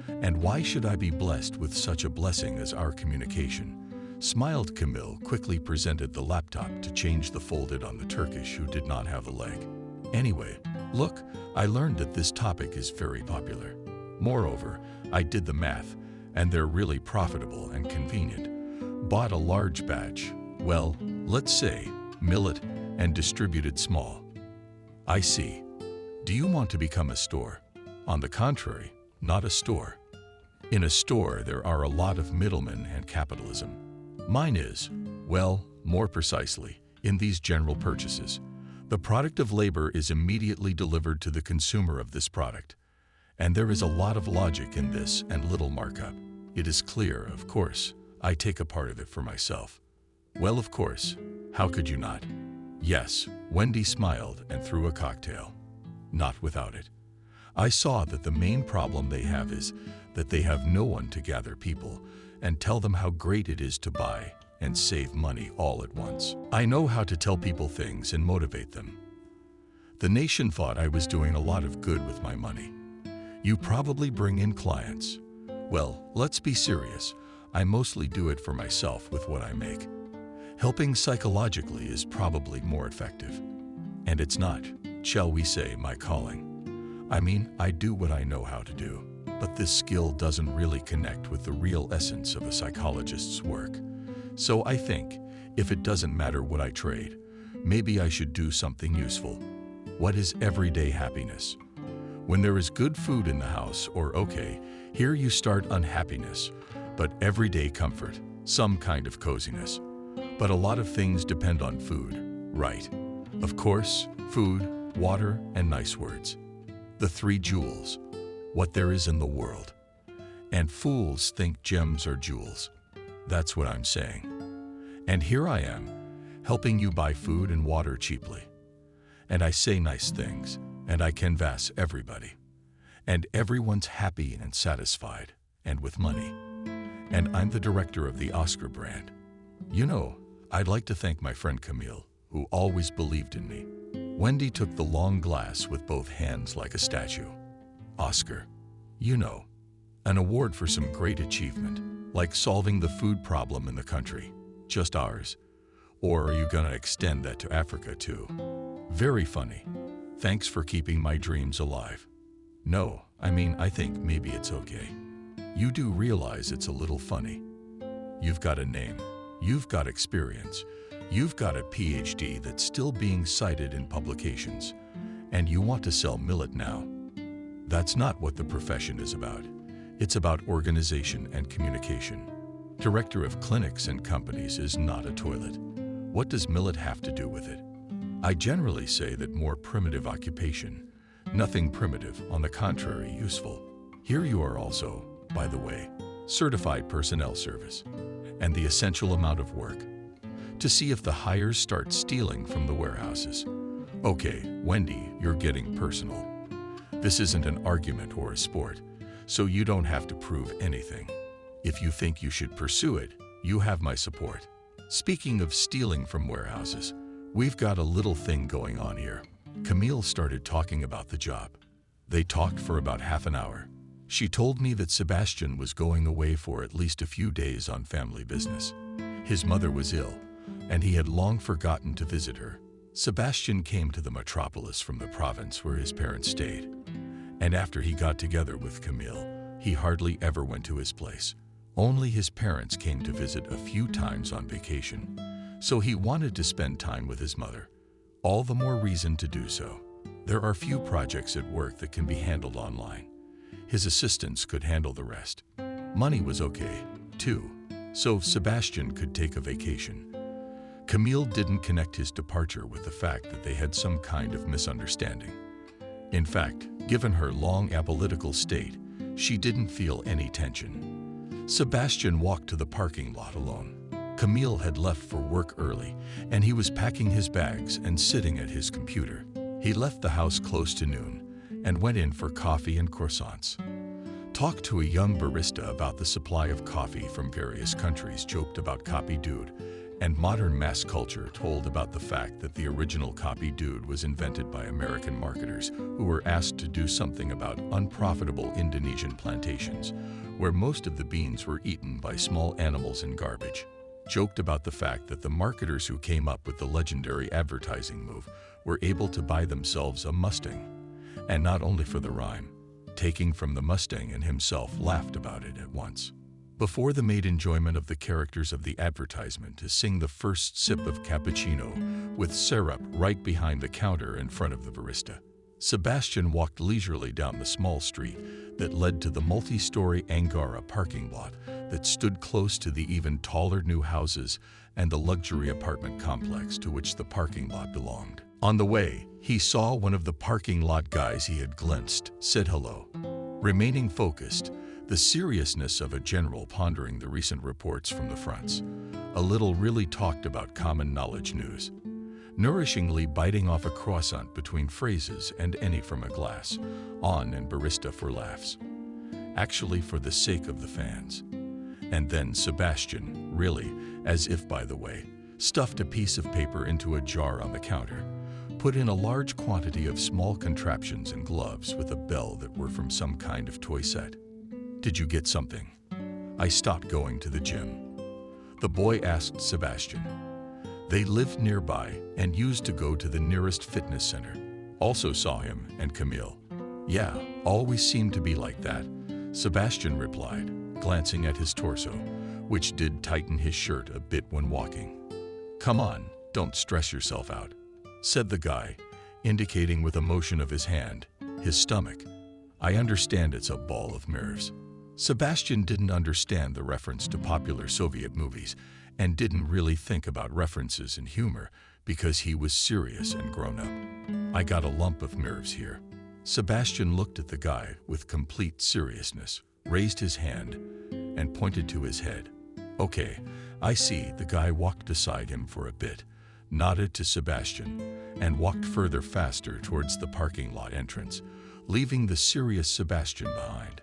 And why should I be blessed with such a blessing as our communication? Smiled Camille, quickly presented the laptop to change the folded on the Turkish who did not have a leg. Anyway, look, I learned that this topic is very popular. Moreover, I did the math, and they're really profitable and convenient. Bought a large batch, well, let's say, millet, and distributed small. I see. Do you want to become a store? On the contrary, not a store. In a store, there are a lot of middlemen and capitalism. Mine is, well, more precisely, in these general purchases. The product of labor is immediately delivered to the consumer of this product. And there is a lot of logic in this and little markup. It is clear, of course, I take a part of it for myself. Well, of course, how could you not? Yes, Wendy smiled and threw a cocktail. Not without it. I saw that the main problem they have is that they have no one to gather people and tell them how great it is to buy and save money all at once. I know how to tell people things and motivate them. The nation thought I was doing a lot of good with my money. You probably bring in clients. Well, let's be serious. I mostly do it for myself with what I make. Helping psychologically is probably more effective. And it's not, shall we say, my calling. I mean, I do what I know how to do, but this skill doesn't really connect with the real essence of a psychologist's work. So I think, if it doesn't matter what I trade, maybe I should do something useful. What is everyday happiness? When there is good food in the house, or okay, here you start unhappiness, but everyday comfort, some kind of coziness. But a lot of things depend on food, right? Of course, food, water, and nice words. The three jewels, what there is in the world. And fools think gems are jewels. That's what I'm saying. And here I am, helping you buy food and water cheaply. And I say nice things, and I canvass everybody. And everyone's happy and satisfied, and with money. And I'm the director of the Oscar brand. You know, I'd like to thank my friend Camille, who always believed in me. Wendy took the long glass with both hands like a statue. Oscar, you know, an award for some great achievement, like solving the food problem in the country, just ours. Or are you gonna extend that to Africa too? Very funny. Thanks for keeping my dreams alive. No, I mean, I think maybe it's okay. You do realize it's a little funny. You've got a name, you've got experience, you've got a PhD that's still being cited in publications, and you want to sell millet now. That's not what the profession is about. It's about organization and communication. Director of clinics and companies is not a toilet. What does millet have to do with it? I generally say that more primitive occupation, nothing primitive, on the contrary, useful. Here you are also, by the way, certified personnel service, and the essential amount of work, to see if the hires start stealing from the warehouses. Okay, Wendy, you're getting personal. This isn't an argument or a sport, so you don't have to prove anything. If you think you should pursue it, you have my support. Speaking of stealing from warehouses, we've got a little thing going on here. Camille started talking about the job. They talked for about half an hour. She told me that Sebastian was going away for at least a few days on family business. His mother was ill, and he had long forgotten to visit her. Sebastian came to the metropolis from the province where his parents stayed. And after he got together with Camille, he hardly ever went to his place. Only his parents came to visit a few times on vacation. So he wanted to spend time with his mother. All the more reason to do so. There are few projects at work that can be handled online. His assistants could handle the rest. Money was okay, too, so Sebastian could take a vacation. Camille didn't connect his departure with the fact that they had some kind of misunderstanding. In fact, given her long apolitical state, she didn't feel any tension. Sebastian walked to the parking lot alone. Camille had left for work early, and he was packing his bags and sitting at his computer. He left the house close to noon and went in for coffee and croissants. Talked to a young barista about the supply of coffee from various countries, joked about Copy Dude, and modern mass culture told about the fact that the original Copy Dude was invented by American marketers who were asked to do something about unprofitable Indonesian plantations, where most of the beans were eaten by small animals in garbage. Joked about the fact that the marketers who came up with the legendary advertising move were able to buy themselves a Mustang. And not only for the rhyme, taking from the Mustang, and himself laughed about it at once. Before the made enjoyment of the characters of the advertisement to sing the first sip of cappuccino with syrup right behind the counter in front of the barista. Sebastian walked leisurely down the small street that led to the multi-story Angara parking lot that stood close to the even taller new houses and the luxury apartment complex to which the parking lot belonged. On the way, he saw one of the parking lot guys he had glimpsed, said hello. Remaining focused, the seriousness of a general pondering the recent reports from the fronts, a little really talked about common knowledge news. Nourishingly biting off a croissant between phrases and any from a glass, on and barista for laughs. Actually for the sake of the fans. And then Sebastian, really, as if by the way, stuffed a piece of paper into a jar on the counter, put in a large quantity of small contraptions and gloves with a bell that were from some kind of toy set. Did you get something? I stopped going to the gym. The boy asked Sebastian. They lived nearby and used to go to the nearest fitness center. Also saw him and Camille. Yeah, always seemed to be like that, Sebastian replied, glancing at his torso, which did tighten his shirt a bit when walking. Come on, don't stress yourself out, said the guy, indicating with a motion of his hand, his stomach. I understand it's a ball of nerves. Sebastian didn't understand the reference to popular Soviet movies and didn't really think about references and humor because he was serious and grown up. I got a lump of nerves here. Sebastian looked at the guy with complete seriousness, raised his hand, and pointed to his head. Okay, I see. The guy walked beside him for a bit, nodded to Sebastian, and walked further faster towards the parking lot entrance, leaving the serious Sebastian behind.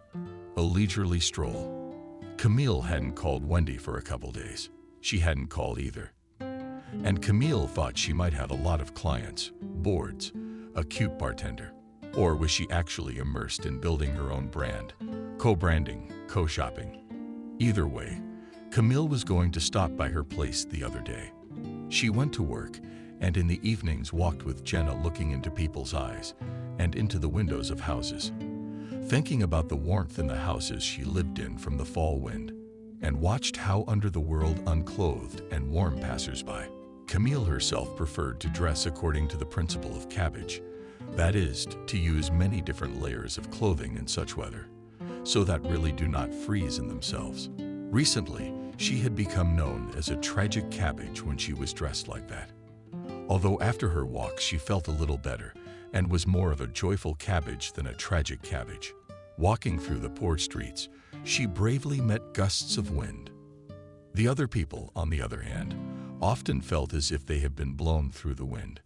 A leisurely stroll. Camille hadn't called Wendy for a couple days. She hadn't called either. And Camille thought she might have a lot of clients, boards, a cute bartender. Or was she actually immersed in building her own brand, co-branding, co-shopping? Either way, Camille was going to stop by her place the other day. She went to work and in the evenings walked with Jenna, looking into people's eyes and into the windows of houses, thinking about the warmth in the houses she lived in from the fall wind, and watched how under the world unclothed and warm passers-by. Camille herself preferred to dress according to the principle of cabbage, that is, to use many different layers of clothing in such weather, so that really do not freeze in themselves. Recently, she had become known as a tragic cabbage when she was dressed like that. Although after her walk she felt a little better and was more of a joyful cabbage than a tragic cabbage. Walking through the poor streets, she bravely met gusts of wind. The other people, on the other hand, often felt as if they had been blown through the wind.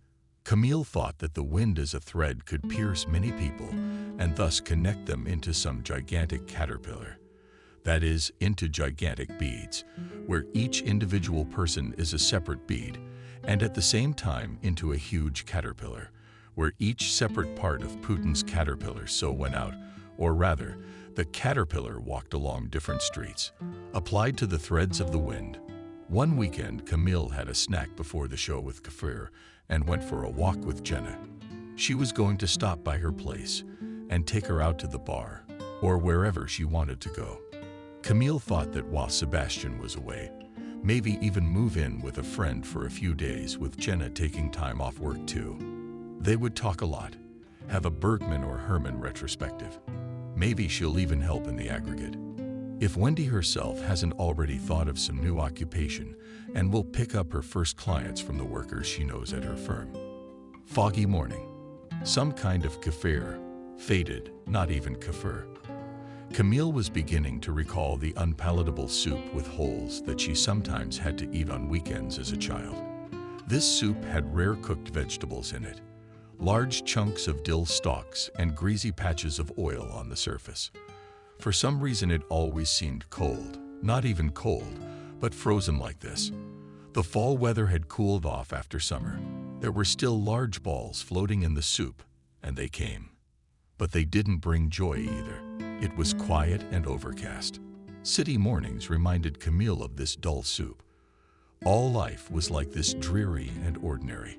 Camille thought that the wind as a thread could pierce many people and thus connect them into some gigantic caterpillar. That is, into gigantic beads, where each individual person is a separate bead, and at the same time into a huge caterpillar, where each separate part of Putin's caterpillar so went out, or rather, the caterpillar walked along different streets, applied to the threads of the wind. One weekend, Camille had a snack before the show with Kafir and went for a walk with Jenna. She was going to stop by her place and take her out to the bar, or wherever she wanted to go. Camille thought that while Sebastian was away, maybe even move in with a friend for a few days, with Jenna taking time off work too. They would talk a lot, have a Bergman or Herman retrospective. Maybe she'll even help in the aggregate. If Wendy herself hasn't already thought of some new occupation and will pick up her first clients from the workers she knows at her firm. Foggy morning. Some kind of kefir, faded, not even kefir. Camille was beginning to recall the unpalatable soup with holes that she sometimes had to eat on weekends as a child. This soup had rare cooked vegetables in it, large chunks of dill stalks and greasy patches of oil on the surface. For some reason it always seemed cold, not even cold, but frozen like this. The fall weather had cooled off after summer. There were still large balls floating in the soup, and they came. But they didn't bring joy either. It was quiet and overcast. City mornings reminded Camille of this dull soup. All life was like this, dreary and ordinary,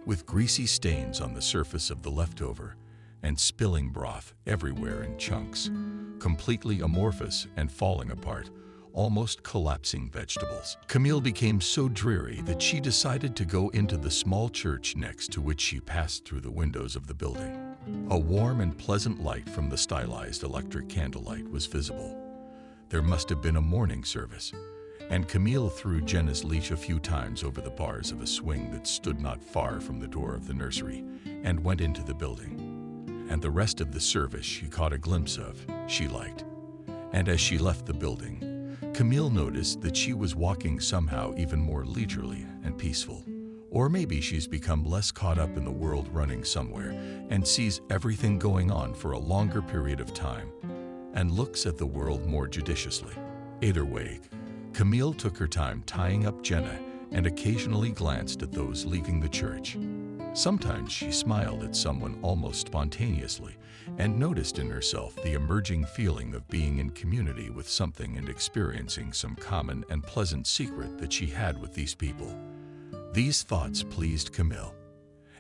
with greasy stains on the surface of the leftover and spilling broth everywhere in chunks, completely amorphous and falling apart, almost collapsing vegetables. Camille became so dreary that she decided to go into the small church next to which she passed through the windows of the building. A warm and pleasant light from the stylized electric candlelight was visible. There must have been a morning service, and Camille threw Jenna's leash a few times over the bars of a swing that stood not far from the door of the nursery and went into the building. And the rest of the service she caught a glimpse of, she liked. And as she left the building, Camille noticed that she was walking somehow even more leisurely and peaceful. Or maybe she's become less caught up in the world running somewhere and sees everything going on for a longer period of time and looks at the world more judiciously. Either way, Camille took her time tying up Jenna and occasionally glanced at those leaving the church. Sometimes she smiled at someone almost spontaneously and noticed in herself the emerging feeling of being in community with something and experiencing some common and pleasant secret that she had with these people. These thoughts pleased Camille,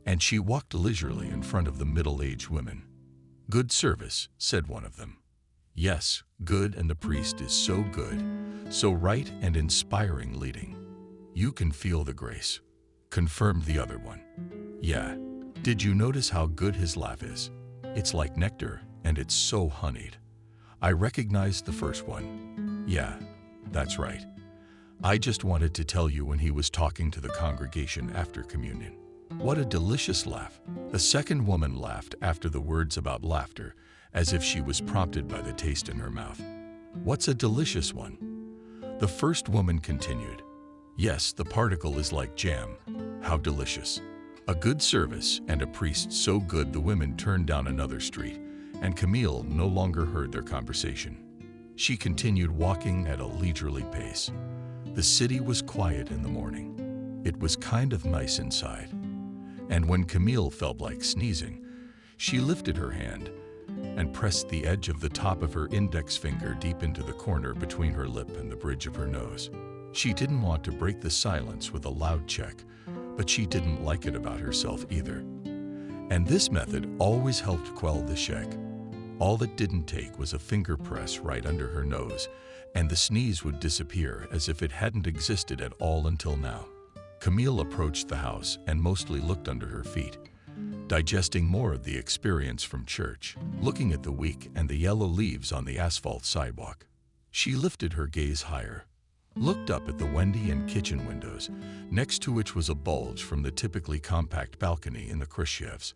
and she walked leisurely in front of the middle-aged women. "Good service," said one of them. "Yes, good, and the priest is so good, so right and inspiring leading. You can feel the grace," confirmed the other one. "Yeah, did you notice how good his laugh is? It's like nectar, and it's so honeyed." I recognized the first one. "Yeah, that's right. I just wanted to tell you when he was talking to the congregation after communion. What a delicious laugh." A second woman laughed after the words about laughter, as if she was prompted by the taste in her mouth. "What's a delicious one?" The first woman continued. "Yes, the particle is like jam. How delicious. A good service and a priest so good." The women turned down another street, and Camille no longer heard their conversation. She continued walking at a leisurely pace. The city was quiet in the morning. It was kind of nice inside. And when Camille felt like sneezing, she lifted her hand and pressed the edge of the top of her index finger deep into the corner between her lip and the bridge of her nose. She didn't want to break the silence with a loud check, but she didn't like it about herself either. And this method always helped quell the shake. All it didn't take was a finger press right under her nose, and the sneeze would disappear as if it hadn't existed at all until now. Camille approached the house and mostly looked under her feet, digesting more of the experience from church, looking at the week and the yellow leaves on the asphalt sidewalk. She lifted her gaze higher, looked up at the Wendy and kitchen windows, next to which was a bulge from the typically compact balcony in the Khrushchevs.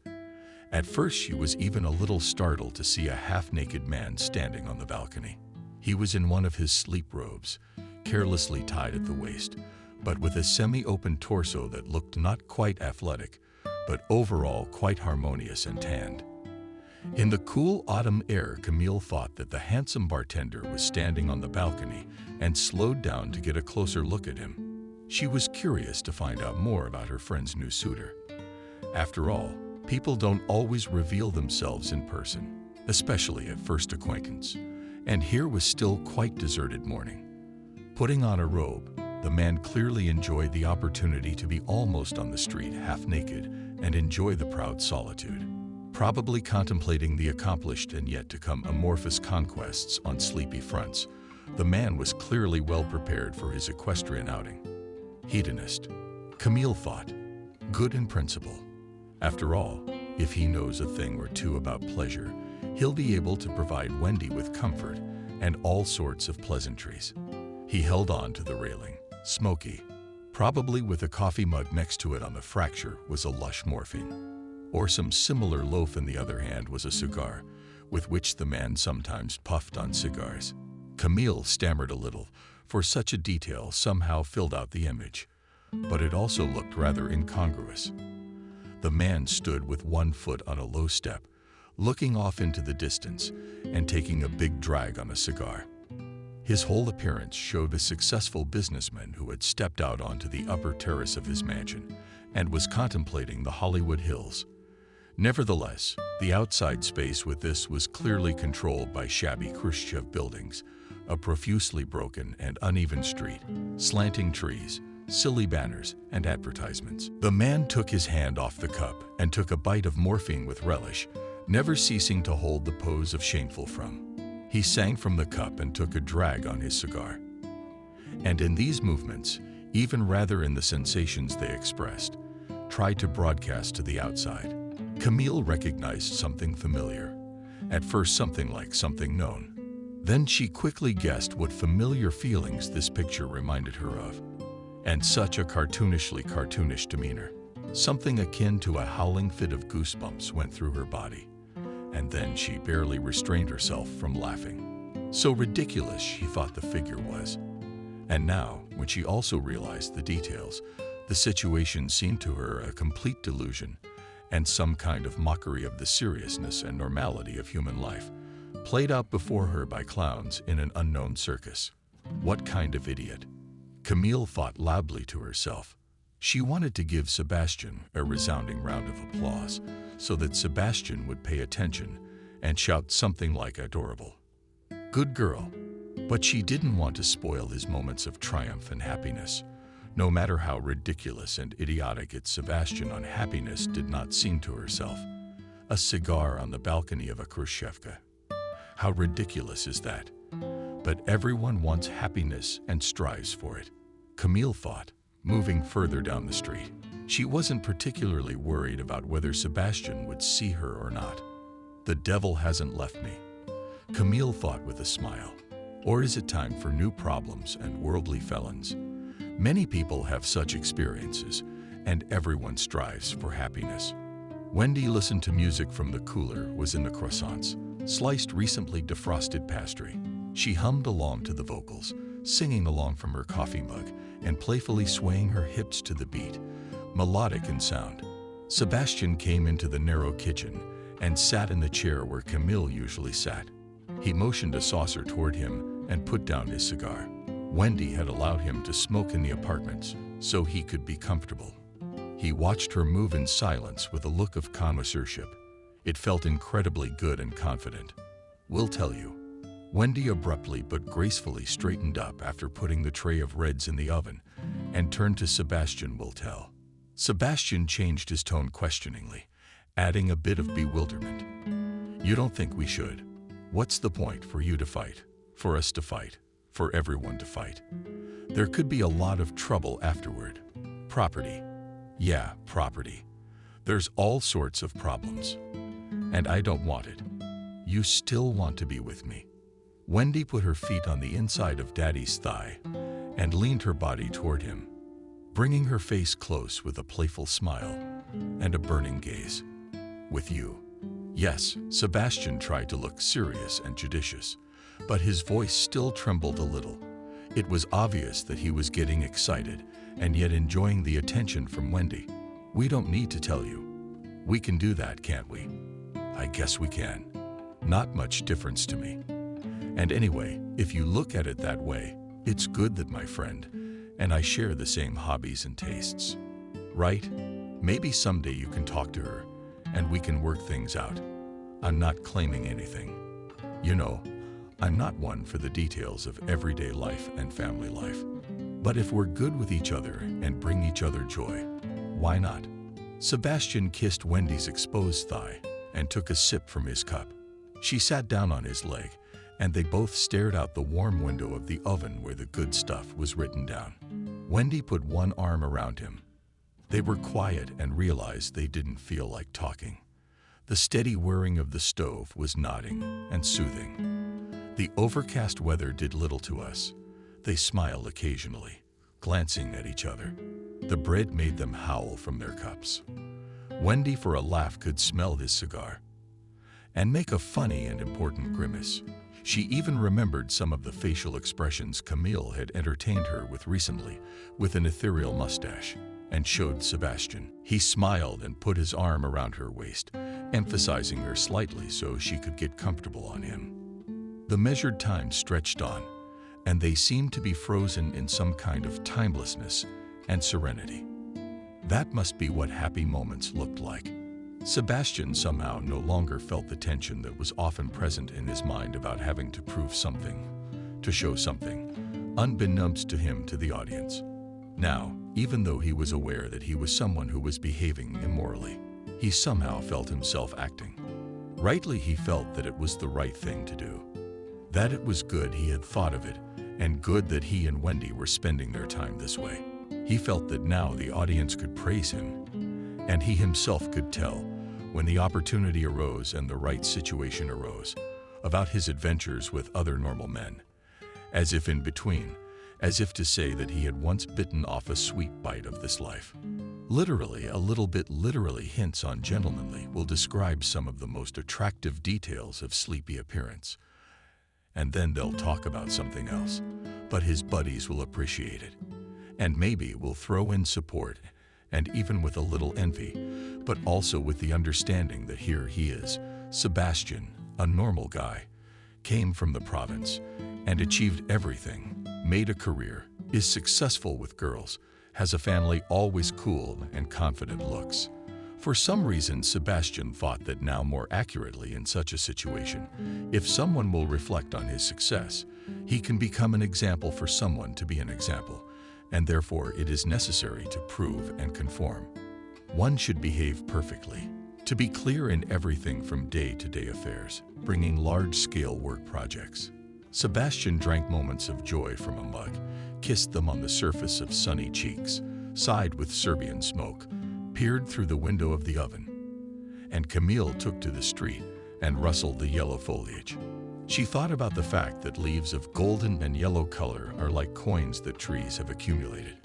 At first, she was even a little startled to see a half-naked man standing on the balcony. He was in one of his sleep robes, carelessly tied at the waist, but with a semi-open torso that looked not quite athletic, but overall quite harmonious and tanned. In the cool autumn air, Camille thought that the handsome bartender was standing on the balcony and slowed down to get a closer look at him. She was curious to find out more about her friend's new suitor. After all, people don't always reveal themselves in person, especially at first acquaintance. And here was still quite deserted morning. Putting on a robe, the man clearly enjoyed the opportunity to be almost on the street, half naked, and enjoy the proud solitude, probably contemplating the accomplished and yet to come amorphous conquests on sleepy fronts. The man was clearly well prepared for his equestrian outing. Hedonist, Camille thought. Good in principle. After all, if he knows a thing or two about pleasure, he'll be able to provide Wendy with comfort and all sorts of pleasantries. He held on to the railing. Smoky, probably with a coffee mug next to it on the fracture, was a lush morphine. Or some similar loaf in the other hand was a cigar, with which the man sometimes puffed on cigars. Camille stammered a little, for such a detail somehow filled out the image, but it also looked rather incongruous. The man stood with one foot on a low step, looking off into the distance and taking a big drag on a cigar. His whole appearance showed a successful businessman who had stepped out onto the upper terrace of his mansion and was contemplating the Hollywood Hills. Nevertheless, the outside space with this was clearly controlled by shabby Khrushchev buildings, a profusely broken and uneven street, slanting trees, silly banners, and advertisements. The man took his hand off the cup and took a bite of morphine with relish, never ceasing to hold the pose of shameful from. He sank from the cup and took a drag on his cigar. And in these movements, even rather in the sensations they expressed, tried to broadcast to the outside, Camille recognized something familiar. At first, something like something known. Then she quickly guessed what familiar feelings this picture reminded her of. And such a cartoonish demeanor. Something akin to a howling fit of goosebumps went through her body. And then she barely restrained herself from laughing. So ridiculous she thought the figure was. And now, when she also realized the details, the situation seemed to her a complete delusion and some kind of mockery of the seriousness and normality of human life, played out before her by clowns in an unknown circus. What kind of idiot? Camille thought loudly to herself. She wanted to give Sebastian a resounding round of applause, so that Sebastian would pay attention and shout something like adorable. Good girl. But she didn't want to spoil his moments of triumph and happiness. No matter how ridiculous and idiotic its Sebastian unhappiness did not seem to herself. a cigar on the balcony of a Khrushchevka. How ridiculous is that? But everyone wants happiness and strives for it. Camille thought, moving further down the street. She wasn't particularly worried about whether Sebastian would see her or not. The devil hasn't left me, Camille thought with a smile. Or is it time for new problems and worldly felons? Many people have such experiences, and everyone strives for happiness. Wendy listened to music from the cooler was in the croissants, sliced recently defrosted pastry. She hummed along to the vocals, singing along from her coffee mug and playfully swaying her hips to the beat, melodic in sound. Sebastian came into the narrow kitchen and sat in the chair where Camille usually sat. He motioned a saucer toward him and put down his cigar. Wendy had allowed him to smoke in the apartments so he could be comfortable. He watched her move in silence with a look of connoisseurship. It felt incredibly good and confident. "We'll tell you." Wendy abruptly but gracefully straightened up after putting the tray of reds in the oven and turned to Sebastian. "Will tell." Sebastian changed his tone questioningly, adding a bit of bewilderment. "You don't think we should? What's the point for you to fight, for us to fight, for everyone to fight? There could be a lot of trouble afterward. Property. Yeah, property. There's all sorts of problems. And I don't want it. You still want to be with me." Wendy put her feet on the inside of Daddy's thigh and leaned her body toward him, bringing her face close with a playful smile and a burning gaze. "With you." Yes, Sebastian tried to look serious and judicious, but his voice still trembled a little. It was obvious that he was getting excited and yet enjoying the attention from Wendy. "We don't need to tell you. We can do that, can't we?" "I guess we can. Not much difference to me. And anyway, if you look at it that way, it's good that my friend and I share the same hobbies and tastes. Right? Maybe someday you can talk to her and we can work things out. I'm not claiming anything. You know, I'm not one for the details of everyday life and family life. But if we're good with each other and bring each other joy, why not?" Sebastian kissed Wendy's exposed thigh and took a sip from his cup. She sat down on his leg, and they both stared out the warm window of the oven where the good stuff was written down. Wendy put one arm around him. They were quiet and realized they didn't feel like talking. The steady whirring of the stove was nodding and soothing. The overcast weather did little to us. They smiled occasionally, glancing at each other. The bread made them howl from their cups. Wendy, for a laugh, could smell his cigar and make a funny and important grimace. She even remembered some of the facial expressions Camille had entertained her with recently, with an ethereal mustache, and showed Sebastian. He smiled and put his arm around her waist, emphasizing her slightly so she could get comfortable on him. The measured time stretched on, and they seemed to be frozen in some kind of timelessness and serenity. That must be what happy moments looked like. Sebastian somehow no longer felt the tension that was often present in his mind about having to prove something, to show something, unbeknownst to him to the audience. Now, even though he was aware that he was someone who was behaving immorally, he somehow felt himself acting. Rightly, he felt that it was the right thing to do. That it was good he had thought of it, and good that he and Wendy were spending their time this way. He felt that now the audience could praise him, and he himself could tell, when the opportunity arose and the right situation arose, about his adventures with other normal men, as if in between, as if to say that he had once bitten off a sweet bite of this life. Literally, a little bit literally, hints on gentlemanly will describe some of the most attractive details of sleepy appearance. And then they'll talk about something else, but his buddies will appreciate it. And maybe will throw in support, and even with a little envy, but also with the understanding that here he is, Sebastian, a normal guy, came from the province and achieved everything, made a career, is successful with girls, has a family, always cool and confident looks. For some reason, Sebastian thought that now more accurately in such a situation, if someone will reflect on his success, he can become an example for someone to be an example, and therefore it is necessary to prove and conform. One should behave perfectly, To be clear in everything from day-to-day affairs, bringing large-scale work projects. Sebastian drank moments of joy from a mug, kissed them on the surface of sunny cheeks, sighed with Serbian smoke, peered through the window of the oven. And Camille took to the street and rustled the yellow foliage. She thought about the fact that leaves of golden and yellow color are like coins that trees have accumulated.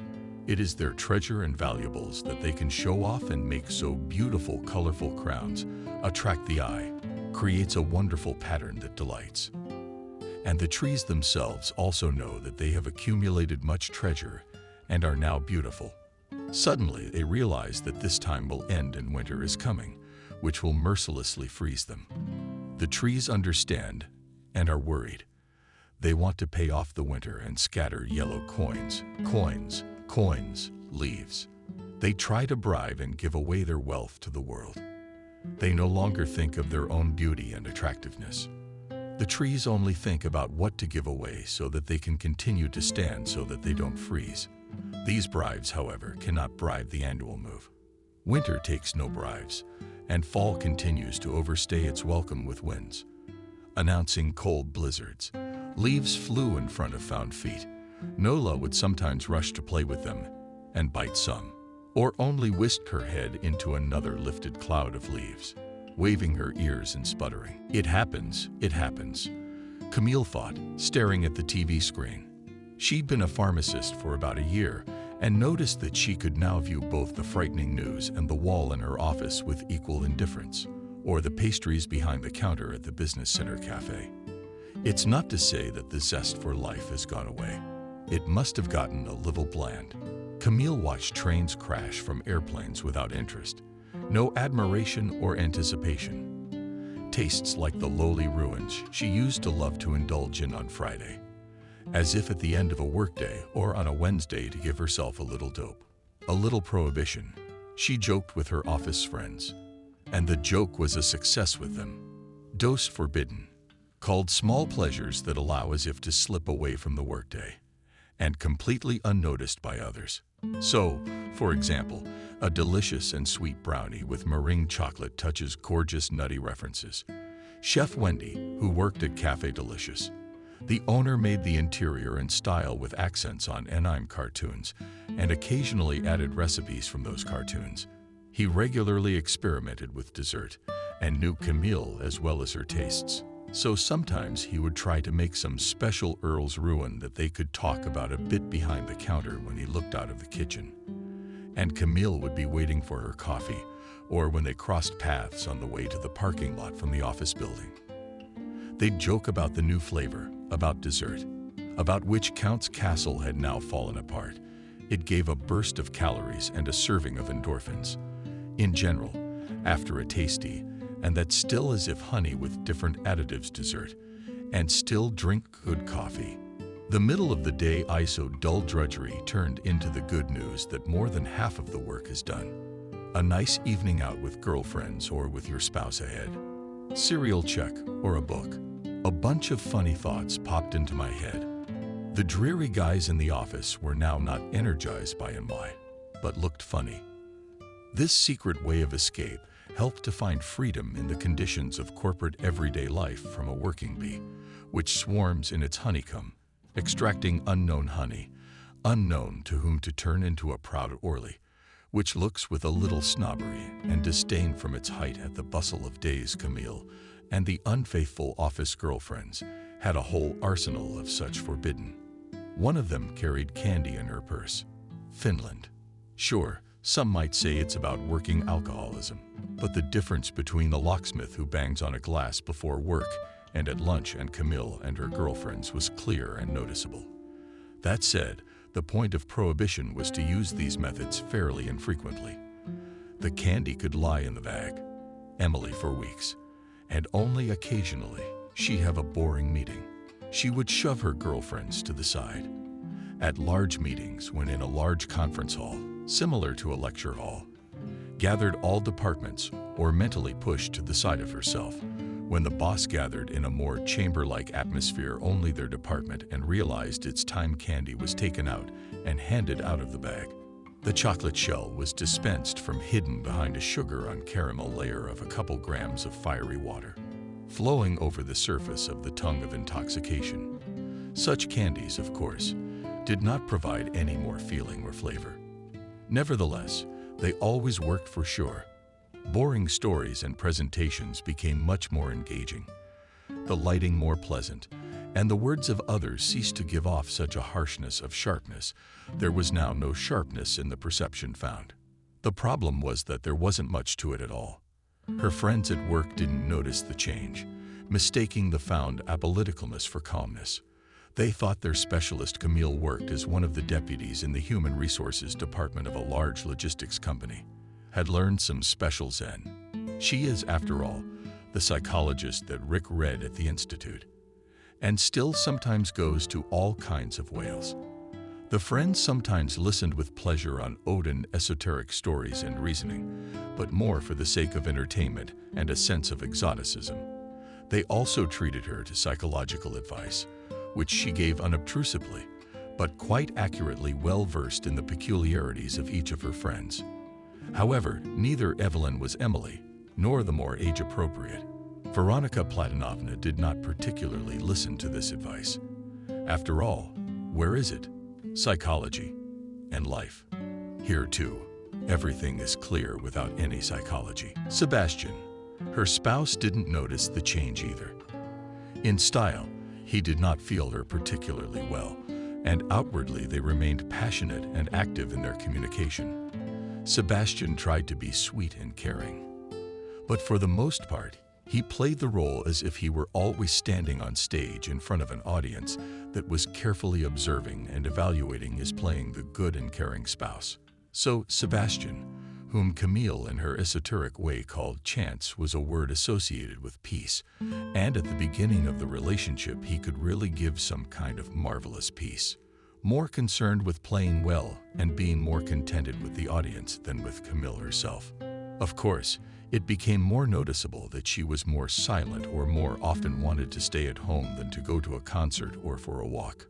It is their treasure and valuables that they can show off and make so beautiful, colorful crowns, attract the eye, creates a wonderful pattern that delights. And the trees themselves also know that they have accumulated much treasure and are now beautiful. Suddenly, they realize that this time will end and winter is coming, which will mercilessly freeze them. The trees understand and are worried. They want to pay off the winter and scatter yellow coins, leaves. They try to bribe and give away their wealth to the world. They no longer think of their own beauty and attractiveness. The trees only think about what to give away so that they can continue to stand so that they don't freeze. These bribes, however, cannot bribe the annual move. Winter takes no bribes, and fall continues to overstay its welcome with winds, announcing cold blizzards. Leaves flew in front of found feet. Nola would sometimes rush to play with them and bite some, or only whisk her head into another lifted cloud of leaves, waving her ears and sputtering. It happens. Camille thought, staring at the TV screen. She'd been a pharmacist for about a year and noticed that she could now view both the frightening news and the wall in her office with equal indifference, or the pastries behind the counter at the business center cafe. It's not to say that the zest for life has gone away. It must have gotten a little bland. Camille watched trains crash from airplanes without interest, no admiration or anticipation. Tastes like the lowly ruins she used to love to indulge in on Friday, as if at the end of a workday or on a Wednesday to give herself a little dope, a little prohibition. She joked with her office friends, and the joke was a success with them. Dose forbidden, called small pleasures that allow as if to slip away from the workday, and completely unnoticed by others. So, for example, a delicious and sweet brownie with meringue chocolate touches gorgeous nutty references. Chef Wendy, who worked at Café Delicious, the owner, made the interior and style with accents on anime cartoons and occasionally added recipes from those cartoons. He regularly experimented with dessert and knew Camille as well as her tastes. So sometimes he would try to make some special Earl's Ruin that they could talk about a bit behind the counter when he looked out of the kitchen. And Camille would be waiting for her coffee, or when they crossed paths on the way to the parking lot from the office building. They'd joke about the new flavor, about dessert, about which Count's castle had now fallen apart. It gave a burst of calories and a serving of endorphins. In general, after a tasty, and that still as if honey with different additives dessert, and still drink good coffee. The middle of the day ISO dull drudgery turned into the good news that more than half of the work is done. A nice evening out with girlfriends or with your spouse ahead. Cereal check or a book. A bunch of funny thoughts popped into my head. The dreary guys in the office were now not energized by NY, but looked funny. This secret way of escape helped to find freedom in the conditions of corporate everyday life from a working bee, which swarms in its honeycomb, extracting unknown honey, unknown to whom to turn into a proud Orly, which looks with a little snobbery and disdain from its height at the bustle of days. Camille and the unfaithful office girlfriends had a whole arsenal of such forbidden. One of them carried candy in her purse. Finland. Sure, some might say it's about working alcoholism, but the difference between the locksmith who bangs on a glass before work and at lunch and Camille and her girlfriends was clear and noticeable. That said, the point of prohibition was to use these methods fairly and frequently. The candy could lie in the bag, Emily, for weeks, and only occasionally she'd have a boring meeting. She would shove her girlfriends to the side. At large meetings, when in a large conference hall, similar to a lecture hall, gathered all departments or mentally pushed to the side of herself, when the boss gathered in a more chamber-like atmosphere only their department and realized its time, candy was taken out and handed out of the bag. The chocolate shell was dispensed from hidden behind a sugar on caramel layer of a couple grams of fiery water, flowing over the surface of the tongue of intoxication. Such candies, of course, did not provide any more feeling or flavor. Nevertheless, they always worked for sure. Boring stories and presentations became much more engaging, the lighting more pleasant, and the words of others ceased to give off such a harshness of sharpness. There was now no sharpness in the perception found. The problem was that there wasn't much to it at all. Her friends at work didn't notice the change, mistaking the found apoliticalness for calmness. They thought their specialist Camille worked as one of the deputies in the human resources department of a large logistics company, had learned some special zen. She is, after all, the psychologist that Rick read at the Institute, and still sometimes goes to all kinds of whales. The friends sometimes listened with pleasure on Odin esoteric stories and reasoning, but more for the sake of entertainment and a sense of exoticism. They also treated her to psychological advice, which she gave unobtrusively, but quite accurately well-versed in the peculiarities of each of her friends. However, neither Evelyn was Emily, nor the more age-appropriate. Veronika Platonovna did not particularly listen to this advice. After all, where is it? Psychology and life. Here, too, everything is clear without any psychology. Sebastian, her spouse, didn't notice the change either. In style, he did not feel her particularly well, and outwardly they remained passionate and active in their communication. Sebastian tried to be sweet and caring, but for the most part, he played the role as if he were always standing on stage in front of an audience that was carefully observing and evaluating his playing the good and caring spouse. So Sebastian, whom Camille in her esoteric way called Chance, was a word associated with peace, and at the beginning of the relationship he could really give some kind of marvelous peace, more concerned with playing well and being more contented with the audience than with Camille herself. Of course, it became more noticeable that she was more silent or more often wanted to stay at home than to go to a concert or for a walk.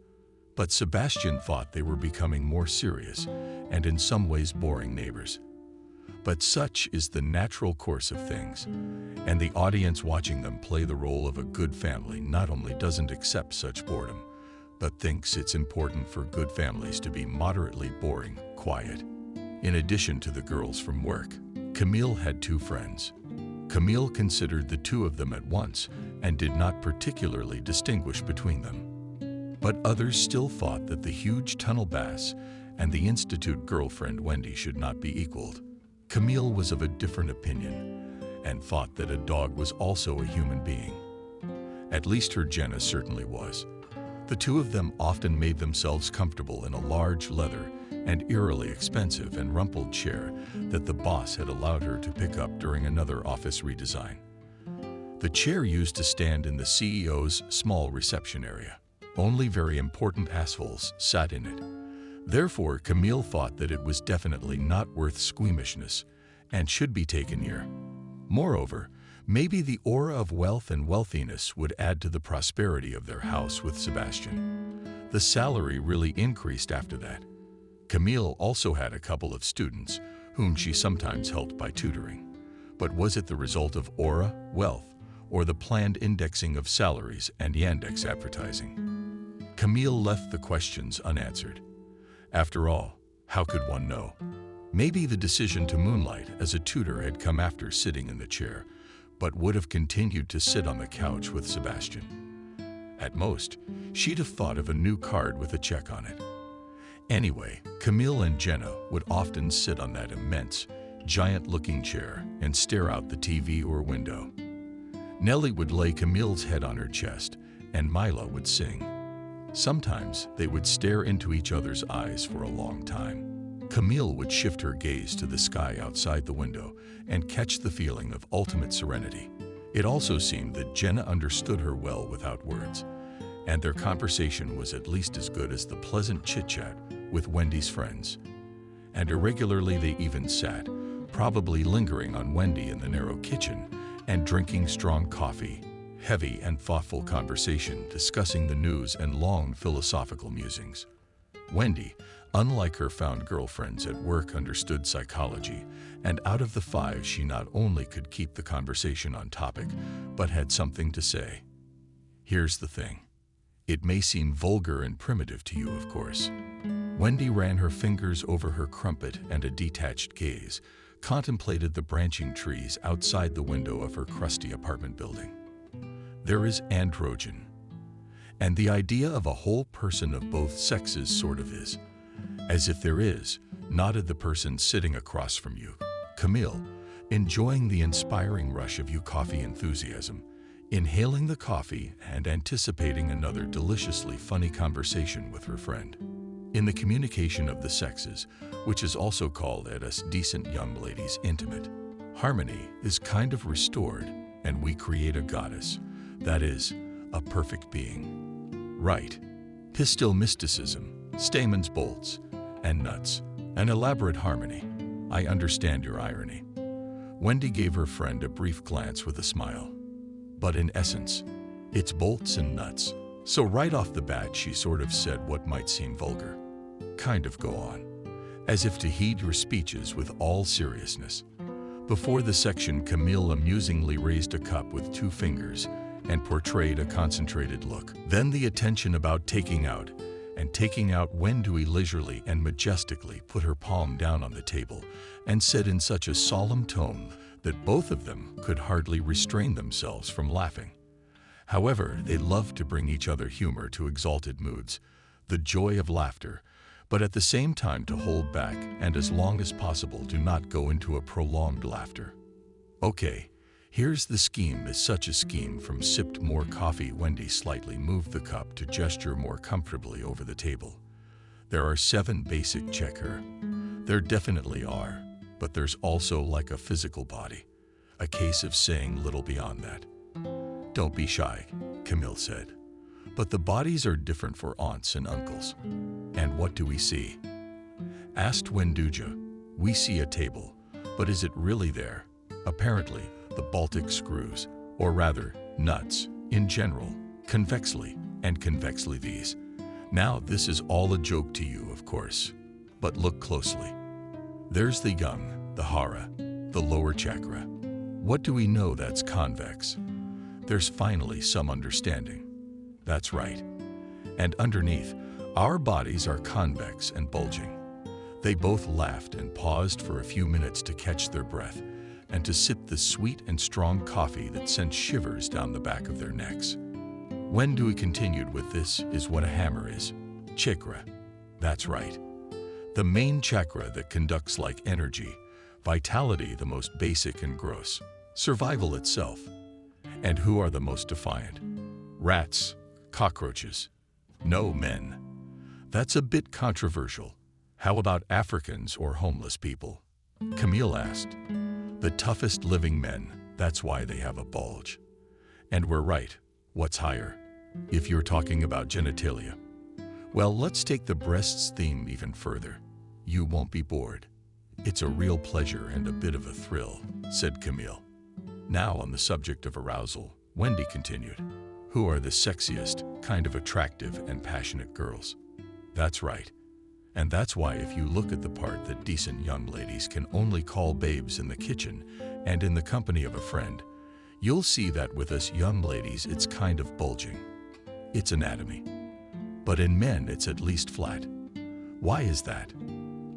But Sebastian thought they were becoming more serious and in some ways boring neighbors. But such is the natural course of things, and the audience watching them play the role of a good family not only doesn't accept such boredom, but thinks it's important for good families to be moderately boring, quiet. In addition to the girls from work, Camille had two friends. Camille considered the two of them at once and did not particularly distinguish between them. But others still thought that the huge tunnel bass and the Institute girlfriend Wendy should not be equaled. Camille was of a different opinion and thought that a dog was also a human being. At least her Jenna certainly was. The two of them often made themselves comfortable in a large leather and eerily expensive and rumpled chair that the boss had allowed her to pick up during another office redesign. The chair used to stand in the CEO's small reception area. Only very important assholes sat in it. Therefore, Camille thought that it was definitely not worth squeamishness and should be taken here. Moreover, maybe the aura of wealth and wealthiness would add to the prosperity of their house with Sebastian. The salary really increased after that. Camille also had a couple of students, whom she sometimes helped by tutoring. But was it the result of aura, wealth, or the planned indexing of salaries and Yandex advertising? Camille left the questions unanswered. After all, how could one know? Maybe the decision to moonlight as a tutor had come after sitting in the chair, but would have continued to sit on the couch with Sebastian. At most, she'd have thought of a new card with a check on it. Anyway, Camille and Jenna would often sit on that immense, giant-looking chair and stare out the TV or window. Nellie would lay Camille's head on her chest, and Mila would sing. Sometimes they would stare into each other's eyes for a long time. Camille would shift her gaze to the sky outside the window and catch the feeling of ultimate serenity. It also seemed that Jenna understood her well without words, and their conversation was at least as good as the pleasant chit-chat with Wendy's friends. And irregularly they even sat, probably lingering on Wendy in the narrow kitchen and drinking strong coffee, heavy and thoughtful conversation discussing the news and long philosophical musings. Wendy, unlike her found girlfriends at work, understood psychology, and out of the five, she not only could keep the conversation on topic, but had something to say. Here's the thing. It may seem vulgar and primitive to you, of course. Wendy ran her fingers over her crumpet and a detached gaze contemplated the branching trees outside the window of her crusty apartment building. There is androgen. And the idea of a whole person of both sexes sort of is. As if there is, nodded the person sitting across from you, Camille, enjoying the inspiring rush of your coffee enthusiasm, inhaling the coffee and anticipating another deliciously funny conversation with her friend. In the communication of the sexes, which is also called at us decent young ladies intimate, harmony is kind of restored and we create a goddess, that is, a perfect being. Right. Pistil mysticism, stamens bolts, and nuts, an elaborate harmony. I understand your irony. Wendy gave her friend a brief glance with a smile. But in essence, it's bolts and nuts. So right off the bat, she sort of said what might seem vulgar. Kind of go on. As if to heed your speeches with all seriousness. Before the section, Camille amusingly raised a cup with 2 fingers and portrayed a concentrated look. Then the attention about taking out Wendy leisurely and majestically put her palm down on the table and said in such a solemn tone that both of them could hardly restrain themselves from laughing. However, they loved to bring each other humor to exalted moods, the joy of laughter, but at the same time to hold back and as long as possible do not go into a prolonged laughter. Okay, here's the scheme. Is such a scheme from sipped more coffee. Wendy slightly moved the cup to gesture more comfortably over the table. There are 7 basic check her. There definitely are, but there's also like a physical body. A case of saying little beyond that. Don't be shy, Camille said. But the bodies are different for aunts and uncles. And what do we see? Asked Wenduja. We see a table, but is it really there? Apparently, the Baltic screws, or rather, nuts, in general, convexly and convexly these. Now this is all a joke to you, of course, but look closely. There's the young, the hara, the lower chakra. What do we know that's convex? There's finally some understanding. That's right. And underneath, our bodies are convex and bulging. They both laughed and paused for a few minutes to catch their breath and to sip the sweet and strong coffee that sent shivers down the back of their necks. Wendy continued with, this is what a hammer is. Chakra. That's right. The main chakra that conducts like energy, vitality, the most basic and gross, survival itself. And who are the most defiant? Rats, cockroaches. No, men. That's a bit controversial. How about Africans or homeless people? Camille asked. The toughest living men, that's why they have a bulge. And we're right. What's higher? If you're talking about genitalia. Well, let's take the breasts theme even further. You won't be bored. It's a real pleasure and a bit of a thrill, said Camille. Now on the subject of arousal, Wendy continued. Who are the sexiest, kind of attractive and passionate girls? That's right. And that's why if you look at the part that decent young ladies can only call babes in the kitchen and in the company of a friend, you'll see that with us young ladies it's kind of bulging. It's anatomy. But in men it's at least flat. Why is that?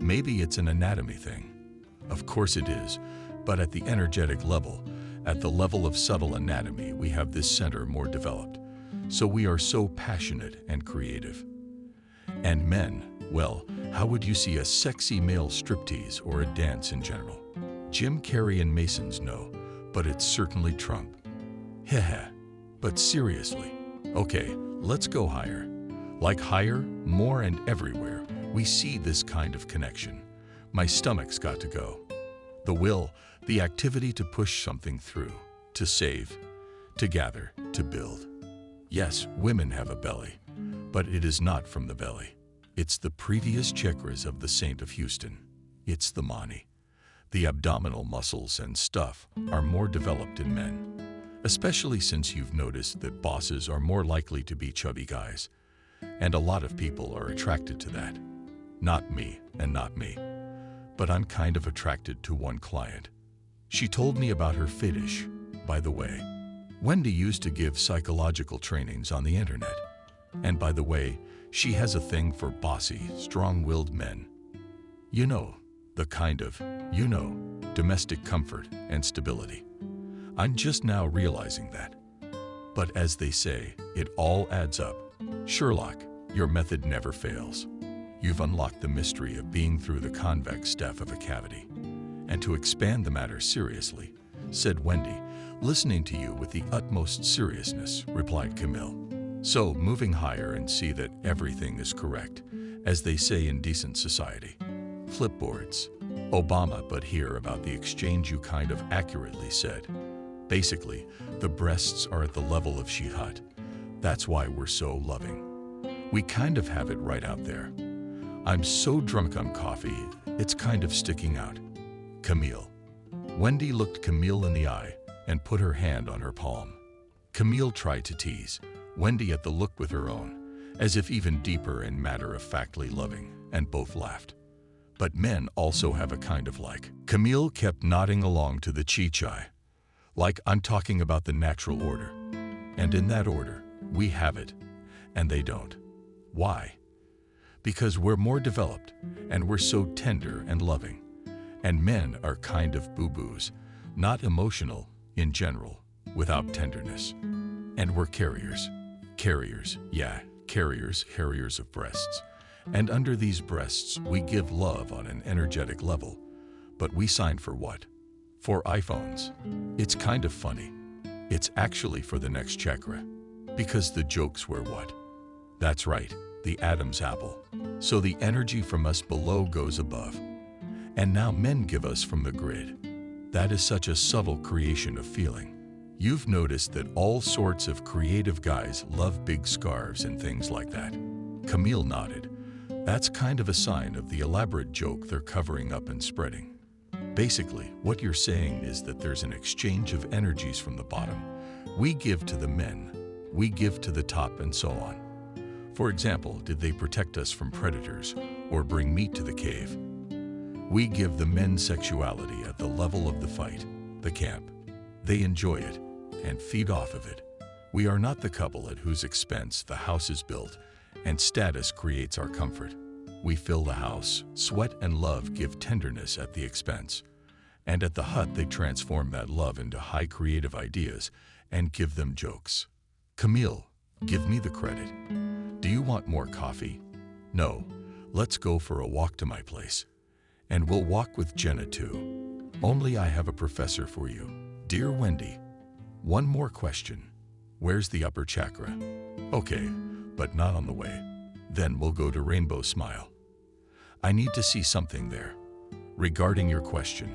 Maybe it's an anatomy thing. Of course it is, but at the energetic level, at the level of subtle anatomy, we have this center more developed. So we are so passionate and creative. And men, well, how would you see a sexy male striptease or a dance in general? Jim Carrey and Masons know, but it's certainly Trump. Heh. But seriously, okay, let's go higher. Like higher, more and everywhere, we see this kind of connection. My stomach's got to go. The will, the activity to push something through, to save, to gather, to build. Yes, women have a belly, but it is not from the belly. It's the previous chakras of the Saint of Houston. It's the mani. The abdominal muscles and stuff are more developed in men, especially since you've noticed that bosses are more likely to be chubby guys. And a lot of people are attracted to that. Not me and not me. But I'm kind of attracted to one client. She told me about her fetish, by the way. Wendy used to give psychological trainings on the internet. And by the way, she has a thing for bossy, strong-willed men. You know, the kind of, domestic comfort and stability. I'm just now realizing that. But as they say, it all adds up. Sherlock, your method never fails. You've unlocked the mystery of being through the convex staff of a cavity. And to expand the matter seriously, said Wendy, listening to you with the utmost seriousness, replied Camille. So, moving higher and see that everything is correct, as they say in decent society. Flipboards. Obama, but hear about the exchange you kind of accurately said. Basically, the breasts are at the level of Shihut. That's why we're so loving. We kind of have it right out there. I'm so drunk on coffee, it's kind of sticking out. Camille. Wendy looked Camille in the eye and put her hand on her palm. Camille tried to tease Wendy at the look with her own, as if even deeper and matter-of-factly loving, and both laughed. But men also have a kind of like. Camille kept nodding along to the chi-chai. Like I'm talking about the natural order. And in that order, we have it, and they don't. Why? Because we're more developed, and we're so tender and loving. And men are kind of boo-boos, not emotional, in general, without tenderness. And we're carriers. Carriers of breasts. And under these breasts, we give love on an energetic level. But we sign for what? For iPhones. It's kind of funny. It's actually for the next chakra. Because the jokes were what? That's right, the Adam's apple. So the energy from us below goes above. And now men give us from the grid. That is such a subtle creation of feeling. You've noticed that all sorts of creative guys love big scarves and things like that. Camille nodded. That's kind of a sign of the elaborate joke they're covering up and spreading. Basically, what you're saying is that there's an exchange of energies from the bottom. We give to the men, we give to the top, and so on. For example, did they protect us from predators or bring meat to the cave? We give the men sexuality at the level of the fight, the camp. They enjoy it and feed off of it. We are not the couple at whose expense the house is built and status creates our comfort. We fill the house, sweat and love give tenderness at the expense. And at the hut they transform that love into high creative ideas and give them jokes. Camille, give me the credit. Do you want more coffee? No, let's go for a walk to my place. And we'll walk with Jenna too. Only I have a professor for you. Dear Wendy, one more question. Where's the upper chakra? Okay, but not on the way. Then we'll go to Rainbow Smile. I need to see something there. Regarding your question,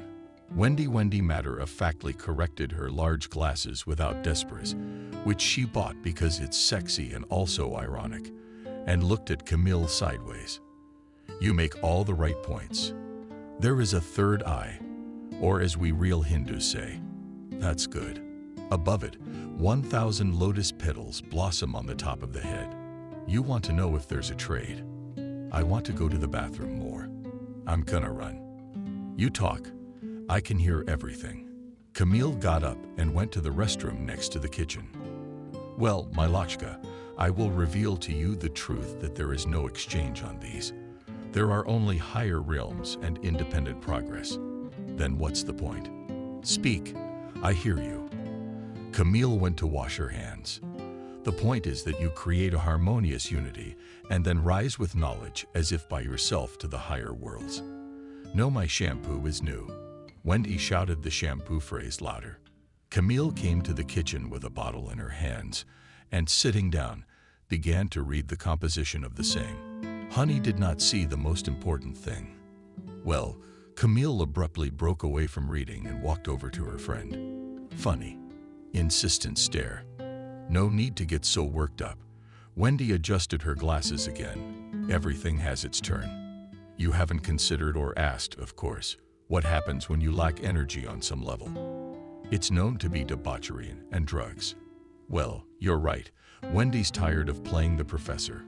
Wendy matter-of-factly corrected her large glasses without Desprez, which she bought because it's sexy and also ironic, and looked at Camille sideways. You make all the right points. There is a third eye, or as we real Hindus say, that's good. Above it, 1,000 lotus petals blossom on the top of the head. You want to know if there's a trade. I want to go to the bathroom more. I'm gonna run. You talk. I can hear everything. Camille got up and went to the restroom next to the kitchen. Well, my Lachka, I will reveal to you the truth that there is no exchange on these. There are only higher realms and independent progress. Then what's the point? Speak. I hear you. Camille went to wash her hands. The point is that you create a harmonious unity and then rise with knowledge as if by yourself to the higher worlds. No, my shampoo is new. Wendy shouted the shampoo phrase louder. Camille came to the kitchen with a bottle in her hands and, sitting down, began to read the composition of the same. Honey did not see the most important thing. Well, Camille abruptly broke away from reading and walked over to her friend. Funny. Insistent stare. No need to get so worked up. Wendy adjusted her glasses again. Everything has its turn. You haven't considered or asked, of course, what happens when you lack energy on some level. It's known to be debauchery and drugs. Well, you're right. Wendy's tired of playing the professor.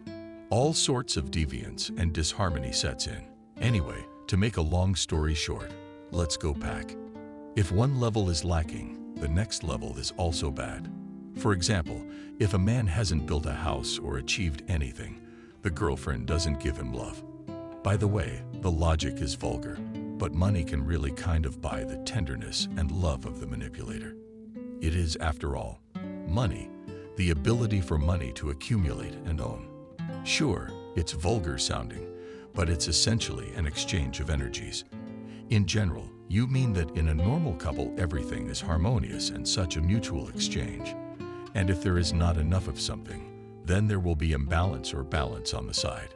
All sorts of deviance and disharmony sets in. Anyway, to make a long story short, let's go pack. If one level is lacking, the next level is also bad. For example, if a man hasn't built a house or achieved anything, the girlfriend doesn't give him love. By the way, the logic is vulgar, but money can really kind of buy the tenderness and love of the manipulator. It is, after all, money, the ability for money to accumulate and own. Sure, it's vulgar sounding, but it's essentially an exchange of energies. In general, you mean that in a normal couple everything is harmonious and such a mutual exchange. And if there is not enough of something, then there will be imbalance or balance on the side.